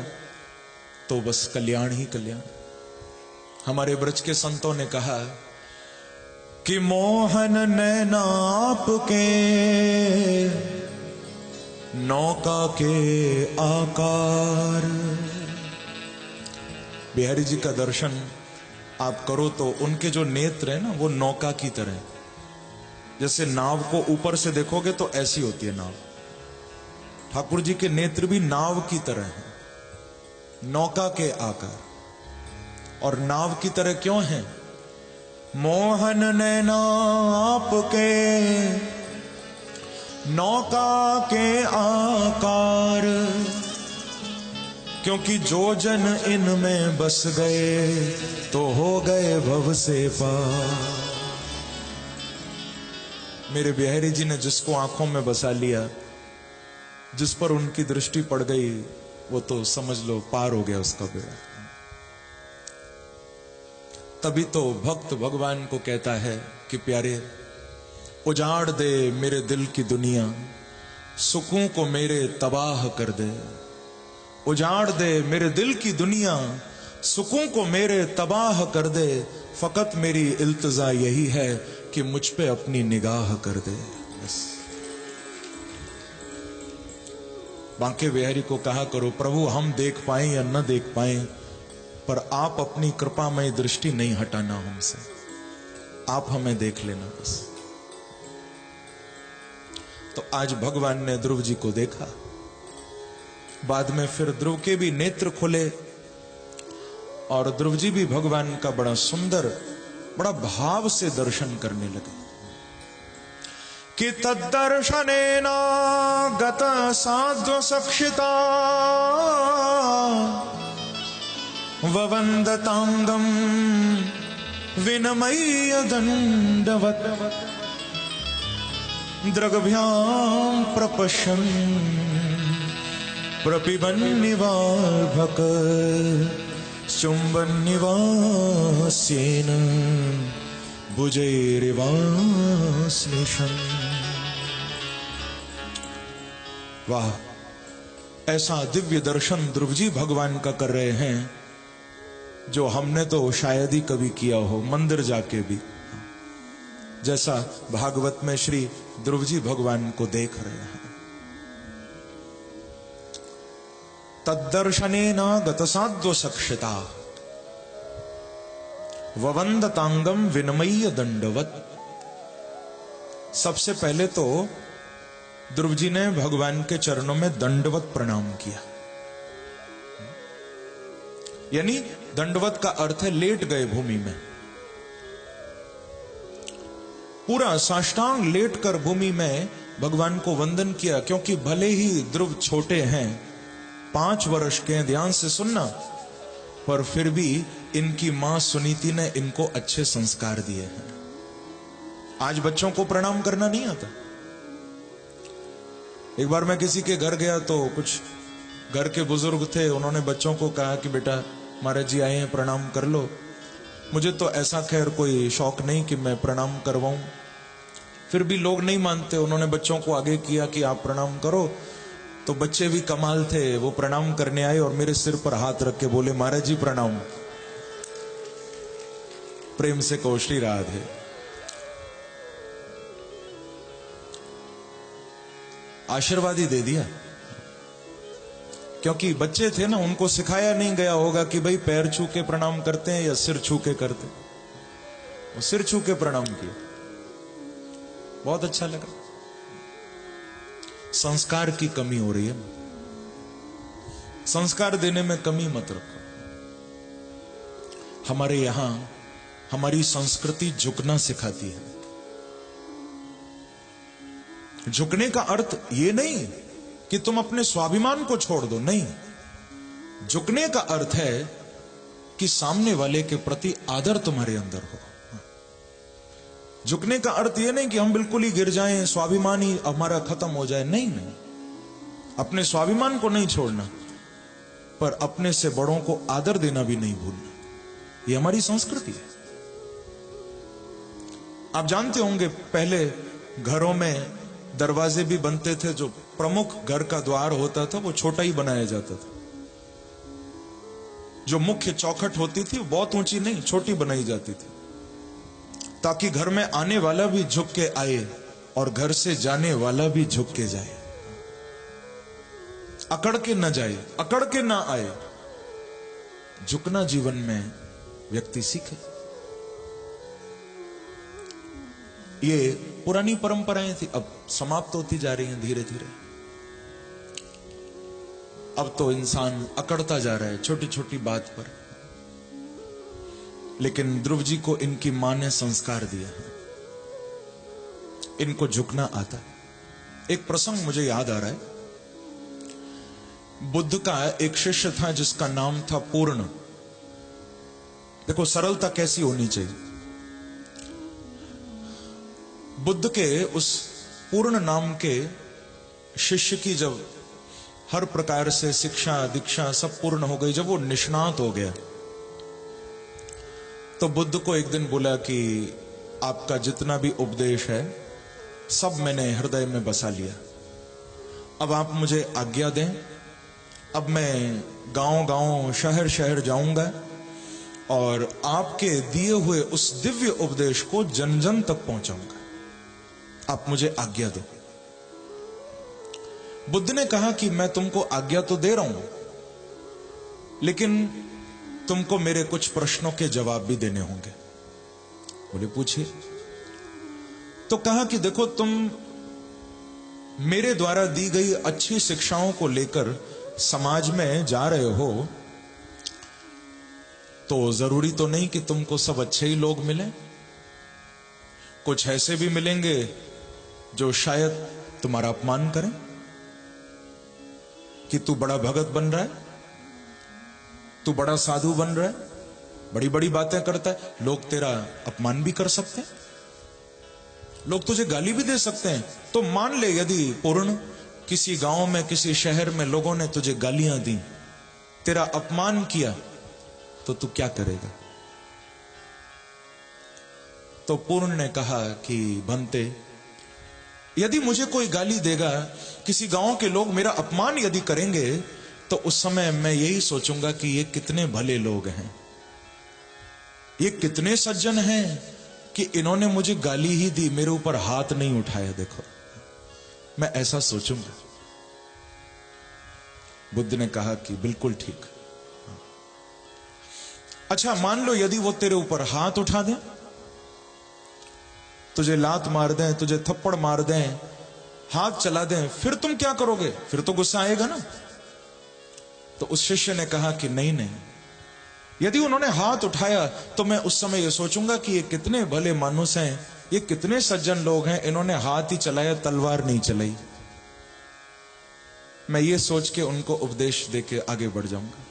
तो बस कल्याण ही कल्याण। हमारे ब्रज के संतों ने कहा कि मोहन नैना आपके नौका के आकार। बिहारी जी का दर्शन आप करो तो उनके जो नेत्र है ना, वो नौका की तरह। जैसे नाव को ऊपर से देखोगे तो ऐसी होती है नाव, ठाकुर जी के नेत्र भी नाव की तरह है, नौका के आकार। और नाव की तरह क्यों है? मोहन नैना आपके नौका के आकार, क्योंकि जो जन इनमें बस गए तो हो गए भव से पार। मेरे बिहारी जी ने जिसको आंखों में बसा लिया, जिस पर उनकी दृष्टि पड़ गई, वो तो समझ लो पार हो गया उसका बेड़ा। तभी तो भक्त भगवान को कहता है कि प्यारे, उजाड़ दे मेरे दिल की दुनिया, सुखों को मेरे तबाह कर दे। उजाड़ दे मेरे दिल की दुनिया, सुखों को मेरे तबाह कर दे। फकत मेरी इल्तिजा यही है कि मुझ पे अपनी निगाह कर दे। बस बांके बिहारी को कहा करो, प्रभु हम देख पाए या न देख पाए, पर आप अपनी कृपामय दृष्टि नहीं हटाना हमसे, आप हमें देख लेना बस। तो आज भगवान ने ध्रुव जी को देखा, बाद में फिर ध्रुव के भी नेत्र खुले और ध्रुव जी भी भगवान का बड़ा सुंदर, बड़ा भाव से दर्शन करने लगे। कि तद्दर्शनेन गत साध्व सक्षिता ववन्दतांगम विनमय्य दंडवत द्रगभ्याम प्रपश्यन् प्रपिबन्निवार्भक चुम्बन्निवास्येन भुजैरिवास्निशन्। वाह, ऐसा दिव्य दर्शन ध्रुव जी भगवान का कर रहे हैं जो हमने तो शायद ही कभी किया हो, मंदिर जाके भी। जैसा भागवत में श्री ध्रुव जी भगवान को देख रहे हैं। तद्दर्शनेन गतसाध्व सक्षिता ववन्दतांगम विनमय्य दंडवत। सबसे पहले तो ध्रुव जी ने भगवान के चरणों में दंडवत प्रणाम किया। यानी दंडवत का अर्थ है लेट गए भूमि में, पूरा साष्टांग लेट कर भूमि में भगवान को वंदन किया। क्योंकि भले ही ध्रुव छोटे हैं, 5 वर्ष के, ध्यान से सुनना, पर फिर भी इनकी मां सुनीति ने इनको अच्छे संस्कार दिए हैं। आज बच्चों को प्रणाम करना नहीं आता। एक बार मैं किसी के घर गया तो कुछ घर के बुजुर्ग थे, उन्होंने बच्चों को कहा कि बेटा महाराज जी आए हैं, प्रणाम कर लो। मुझे तो ऐसा खैर कोई शौक नहीं कि मैं प्रणाम करवाऊं, फिर भी लोग नहीं मानते। उन्होंने बच्चों को आगे किया कि आप प्रणाम करो, तो बच्चे भी कमाल थे, वो प्रणाम करने आए और मेरे सिर पर हाथ रख के बोले महाराज जी प्रणाम। प्रेम से कहो श्री राधे। आशीर्वाद ही दे दिया, क्योंकि बच्चे थे ना, उनको सिखाया नहीं गया होगा कि भाई पैर छू के प्रणाम करते हैं या सिर छू के करते। वो सिर छू के प्रणाम किया, बहुत अच्छा लगा। संस्कार की कमी हो रही है, संस्कार देने में कमी मत रखो। हमारे यहां हमारी संस्कृति झुकना सिखाती है। झुकने का अर्थ यह नहीं कि तुम अपने स्वाभिमान को छोड़ दो, नहीं। झुकने का अर्थ है कि सामने वाले के प्रति आदर तुम्हारे अंदर हो। झुकने का अर्थ यह नहीं कि हम बिल्कुल ही गिर जाएं, स्वाभिमान ही हमारा खत्म हो जाए, नहीं नहीं। अपने स्वाभिमान को नहीं छोड़ना, पर अपने से बड़ों को आदर देना भी नहीं भूलना। यह हमारी संस्कृति है। आप जानते होंगे पहले घरों में दरवाजे भी बनते थे, जो प्रमुख घर का द्वार होता था वो छोटा ही बनाया जाता था। जो मुख्य चौखट होती थी वो बहुत ऊंची नहीं, छोटी बनाई जाती थी, ताकि घर में आने वाला भी झुक के आए और घर से जाने वाला भी झुक के जाए, अकड़ के न जाए, अकड़ के ना आए। झुकना जीवन में व्यक्ति सीखे। ये पुरानी परंपराएं थी, अब समाप्त होती जा रही हैं धीरे धीरे। अब तो इंसान अकड़ता जा रहा है छोटी छोटी बात पर। लेकिन ध्रुव जी को इनकी मां ने संस्कार दिया है, इनको झुकना आता है। एक प्रसंग मुझे याद आ रहा है। बुद्ध का एक शिष्य था जिसका नाम था पूर्ण। देखो सरलता कैसी होनी चाहिए। बुद्ध के उस पूर्ण नाम के शिष्य की जब हर प्रकार से शिक्षा दीक्षा सब पूर्ण हो गई, जब वो निष्णात हो गया, तो बुद्ध को एक दिन बोला कि आपका जितना भी उपदेश है सब मैंने हृदय में बसा लिया, अब आप मुझे आज्ञा दें। अब मैं गांव गांव शहर शहर जाऊंगा और आपके दिए हुए उस दिव्य उपदेश को जन जन तक पहुंचाऊंगा, आप मुझे आज्ञा दो। बुद्ध ने कहा कि मैं तुमको आज्ञा तो दे रहा हूं, लेकिन तुमको मेरे कुछ प्रश्नों के जवाब भी देने होंगे। बोले पूछिए। तो कहा कि देखो, तुम मेरे द्वारा दी गई अच्छी शिक्षाओं को लेकर समाज में जा रहे हो, तो जरूरी तो नहीं कि तुमको सब अच्छे ही लोग मिलें। कुछ ऐसे भी मिलेंगे जो शायद तुम्हारा अपमान करें कि तू बड़ा भगत बन रहा है, तू बड़ा साधु बन रहा है, बड़ी बड़ी बातें करता है। लोग तेरा अपमान भी कर सकते हैं, लोग तुझे गाली भी दे सकते हैं। तो मान ले यदि पूर्ण किसी गांव में किसी शहर में लोगों ने तुझे गालियां दी, तेरा अपमान किया, तो तू क्या करेगा? तो पूर्ण ने कहा कि भंते, यदि मुझे कोई गाली देगा, किसी गांव के लोग मेरा अपमान यदि करेंगे, तो उस समय मैं यही सोचूंगा कि ये कितने भले लोग हैं, ये कितने सज्जन हैं कि इन्होंने मुझे गाली ही दी, मेरे ऊपर हाथ नहीं उठाया। देखो, मैं ऐसा सोचूंगा। बुद्ध ने कहा कि बिल्कुल ठीक। अच्छा, मान लो यदि वो तेरे ऊपर हाथ उठा दें, तुझे लात मार दें, तुझे थप्पड़ मार दें, हाथ चला दें, फिर तुम क्या करोगे? फिर तो गुस्सा आएगा ना। तो उस शिष्य ने कहा कि नहीं नहीं, यदि उन्होंने हाथ उठाया तो मैं उस समय यह सोचूंगा कि ये कितने भले मानुस हैं, ये कितने सज्जन लोग हैं, इन्होंने हाथ ही चलाया, तलवार नहीं चलाई। मैं ये सोच के उनको उपदेश देके आगे बढ़ जाऊंगा।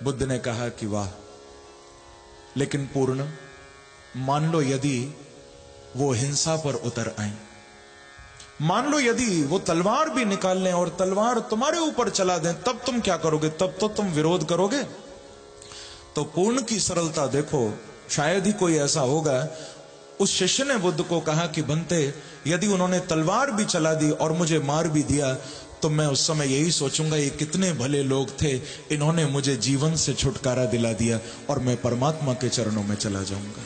बुद्ध ने कहा कि वाह, लेकिन पूर्ण, मान लो यदि वो हिंसा पर उतर आए, मान लो यदि वो तलवार भी निकाल लें और तलवार तुम्हारे ऊपर चला दें, तब तुम क्या करोगे? तब तो तुम विरोध करोगे। तो पूर्ण की सरलता देखो। शायद ही कोई ऐसा होगा। उस शिष्य ने बुद्ध को कहा कि बनते, यदि उन्होंने तलवार भी चला दी और मुझे मार भी दिया, तो मैं उस समय यही सोचूंगा ये कितने भले लोग थे, इन्होंने मुझे जीवन से छुटकारा दिला दिया और मैं परमात्मा के चरणों में चला जाऊंगा।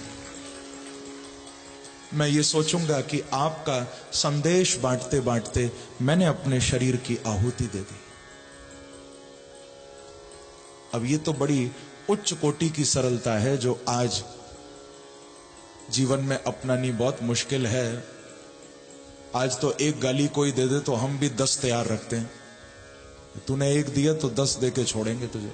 मैं ये सोचूंगा कि आपका संदेश बांटते बांटते मैंने अपने शरीर की आहुति दे दी। अब ये तो बड़ी उच्च कोटि की सरलता है जो आज जीवन में अपनानी बहुत मुश्किल है। आज तो एक गाली कोई दे दे तो हम भी 10 तैयार रखते हैं। तूने एक दिया तो 10 दे के छोड़ेंगे तुझे।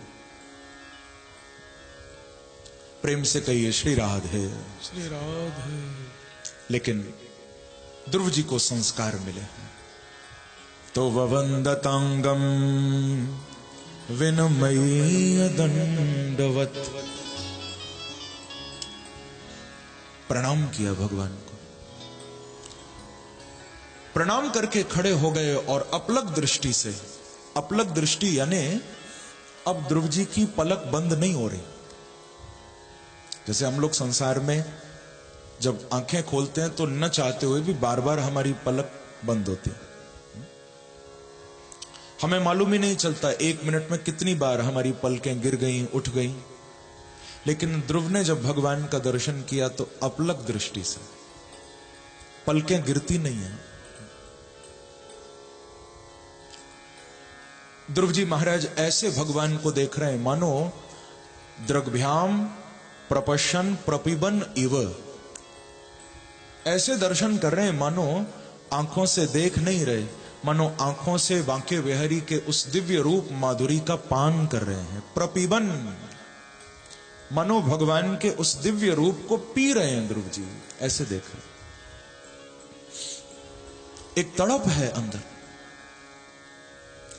प्रेम से कहिए श्री राधे, श्री राधे। लेकिन ध्रुव जी को संस्कार मिले तो ववंदतांगम विनमयी दंडवत, प्रणाम किया भगवान को। प्रणाम करके खड़े हो गए और अपलक दृष्टि से, अपलक दृष्टि यानी अब ध्रुव जी की पलक बंद नहीं हो रही। जैसे हम लोग संसार में जब आंखें खोलते हैं तो न चाहते हुए भी बार बार हमारी पलक बंद होती है। हमें मालूम ही नहीं चलता 1 मिनट में कितनी बार हमारी पलकें गिर गईं, उठ गईं। लेकिन ध्रुव ने जब भगवान का दर्शन किया तो अपलक दृष्टि से पलकें गिरती नहीं है। ध्रुव जी महाराज ऐसे भगवान को देख रहे हैं मानो दृग्भ्याम प्रपश्यन प्रपिबन इव, ऐसे दर्शन कर रहे हैं मानो आंखों से देख नहीं रहे, मानो आंखों से बांके बिहारी के उस दिव्य रूप माधुरी का पान कर रहे हैं। प्रपिबन मानो भगवान के उस दिव्य रूप को पी रहे हैं ध्रुव जी, ऐसे देख रहे। एक तड़प है अंदर।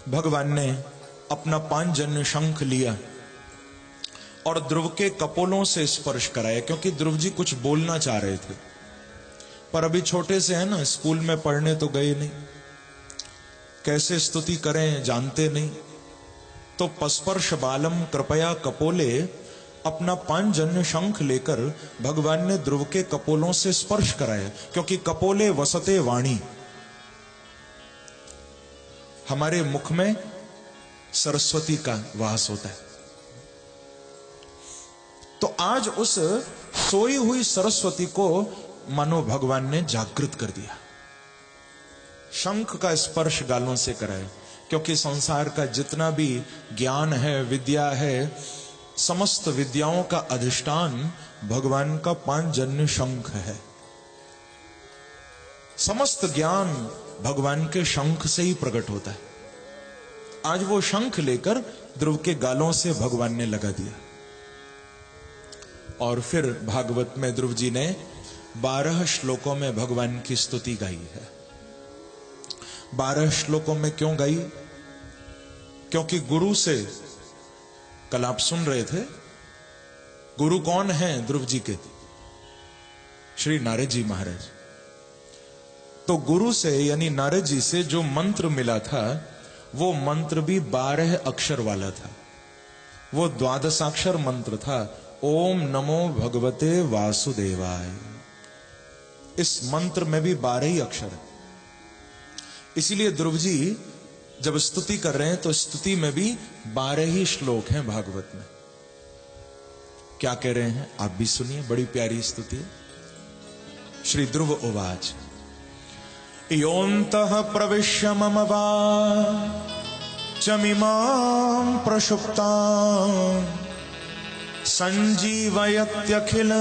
भगवान ने अपना 5 जन्य शंख लिया और ध्रुव के कपोलों से स्पर्श कराया, क्योंकि ध्रुव जी कुछ बोलना चाह रहे थे पर अभी छोटे से है ना, स्कूल में पढ़ने तो गए नहीं, कैसे स्तुति करें जानते नहीं। तो पस्पर्श बालम कृपया कपोले, अपना 5 जन्य शंख लेकर भगवान ने ध्रुव के कपोलों से स्पर्श कराया, क्योंकि कपोले वसते वाणी, हमारे मुख में सरस्वती का वास होता है। तो आज उस सोई हुई सरस्वती को मानो भगवान ने जागृत कर दिया। शंख का स्पर्श गालों से कराए, क्योंकि संसार का जितना भी ज्ञान है, विद्या है, समस्त विद्याओं का अधिष्ठान भगवान का 5 जन्य शंख है। समस्त ज्ञान भगवान के शंख से ही प्रकट होता है। आज वो शंख लेकर ध्रुव के गालों से भगवान ने लगा दिया। और फिर भागवत में ध्रुव जी ने 12 श्लोकों में भगवान की स्तुति गाई है। 12 श्लोकों में क्यों गाई? क्योंकि गुरु से, कल आप सुन रहे थे, गुरु कौन है ध्रुव जी के? श्री नारद जी महाराज। तो गुरु से यानी नारद जी से जो मंत्र मिला था वो मंत्र भी 12 अक्षर वाला था। वो 12 मंत्र था। ओम नमो भगवते वासुदेवाय। इस मंत्र में भी 12 ही अक्षर है। इसीलिए ध्रुव जी जब स्तुति कर रहे हैं तो स्तुति में भी 12 ही श्लोक हैं भागवत में। क्या कह रहे हैं आप भी सुनिए, बड़ी प्यारी स्तुति है। श्री ध्रुव उवाच योऽन्तः प्रविश्य मम वाचमिमां प्रसुप्तां संजीवयत्यखिल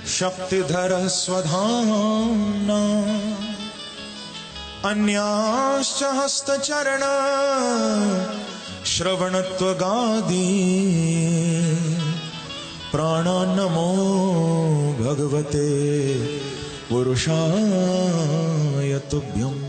शक्तिधरः स्वधाम्ना अन्यांश्च हस्तचरण श्रवणत्वगादि प्राणान्नमो भगवते पुरुषाय तुभ्यम्।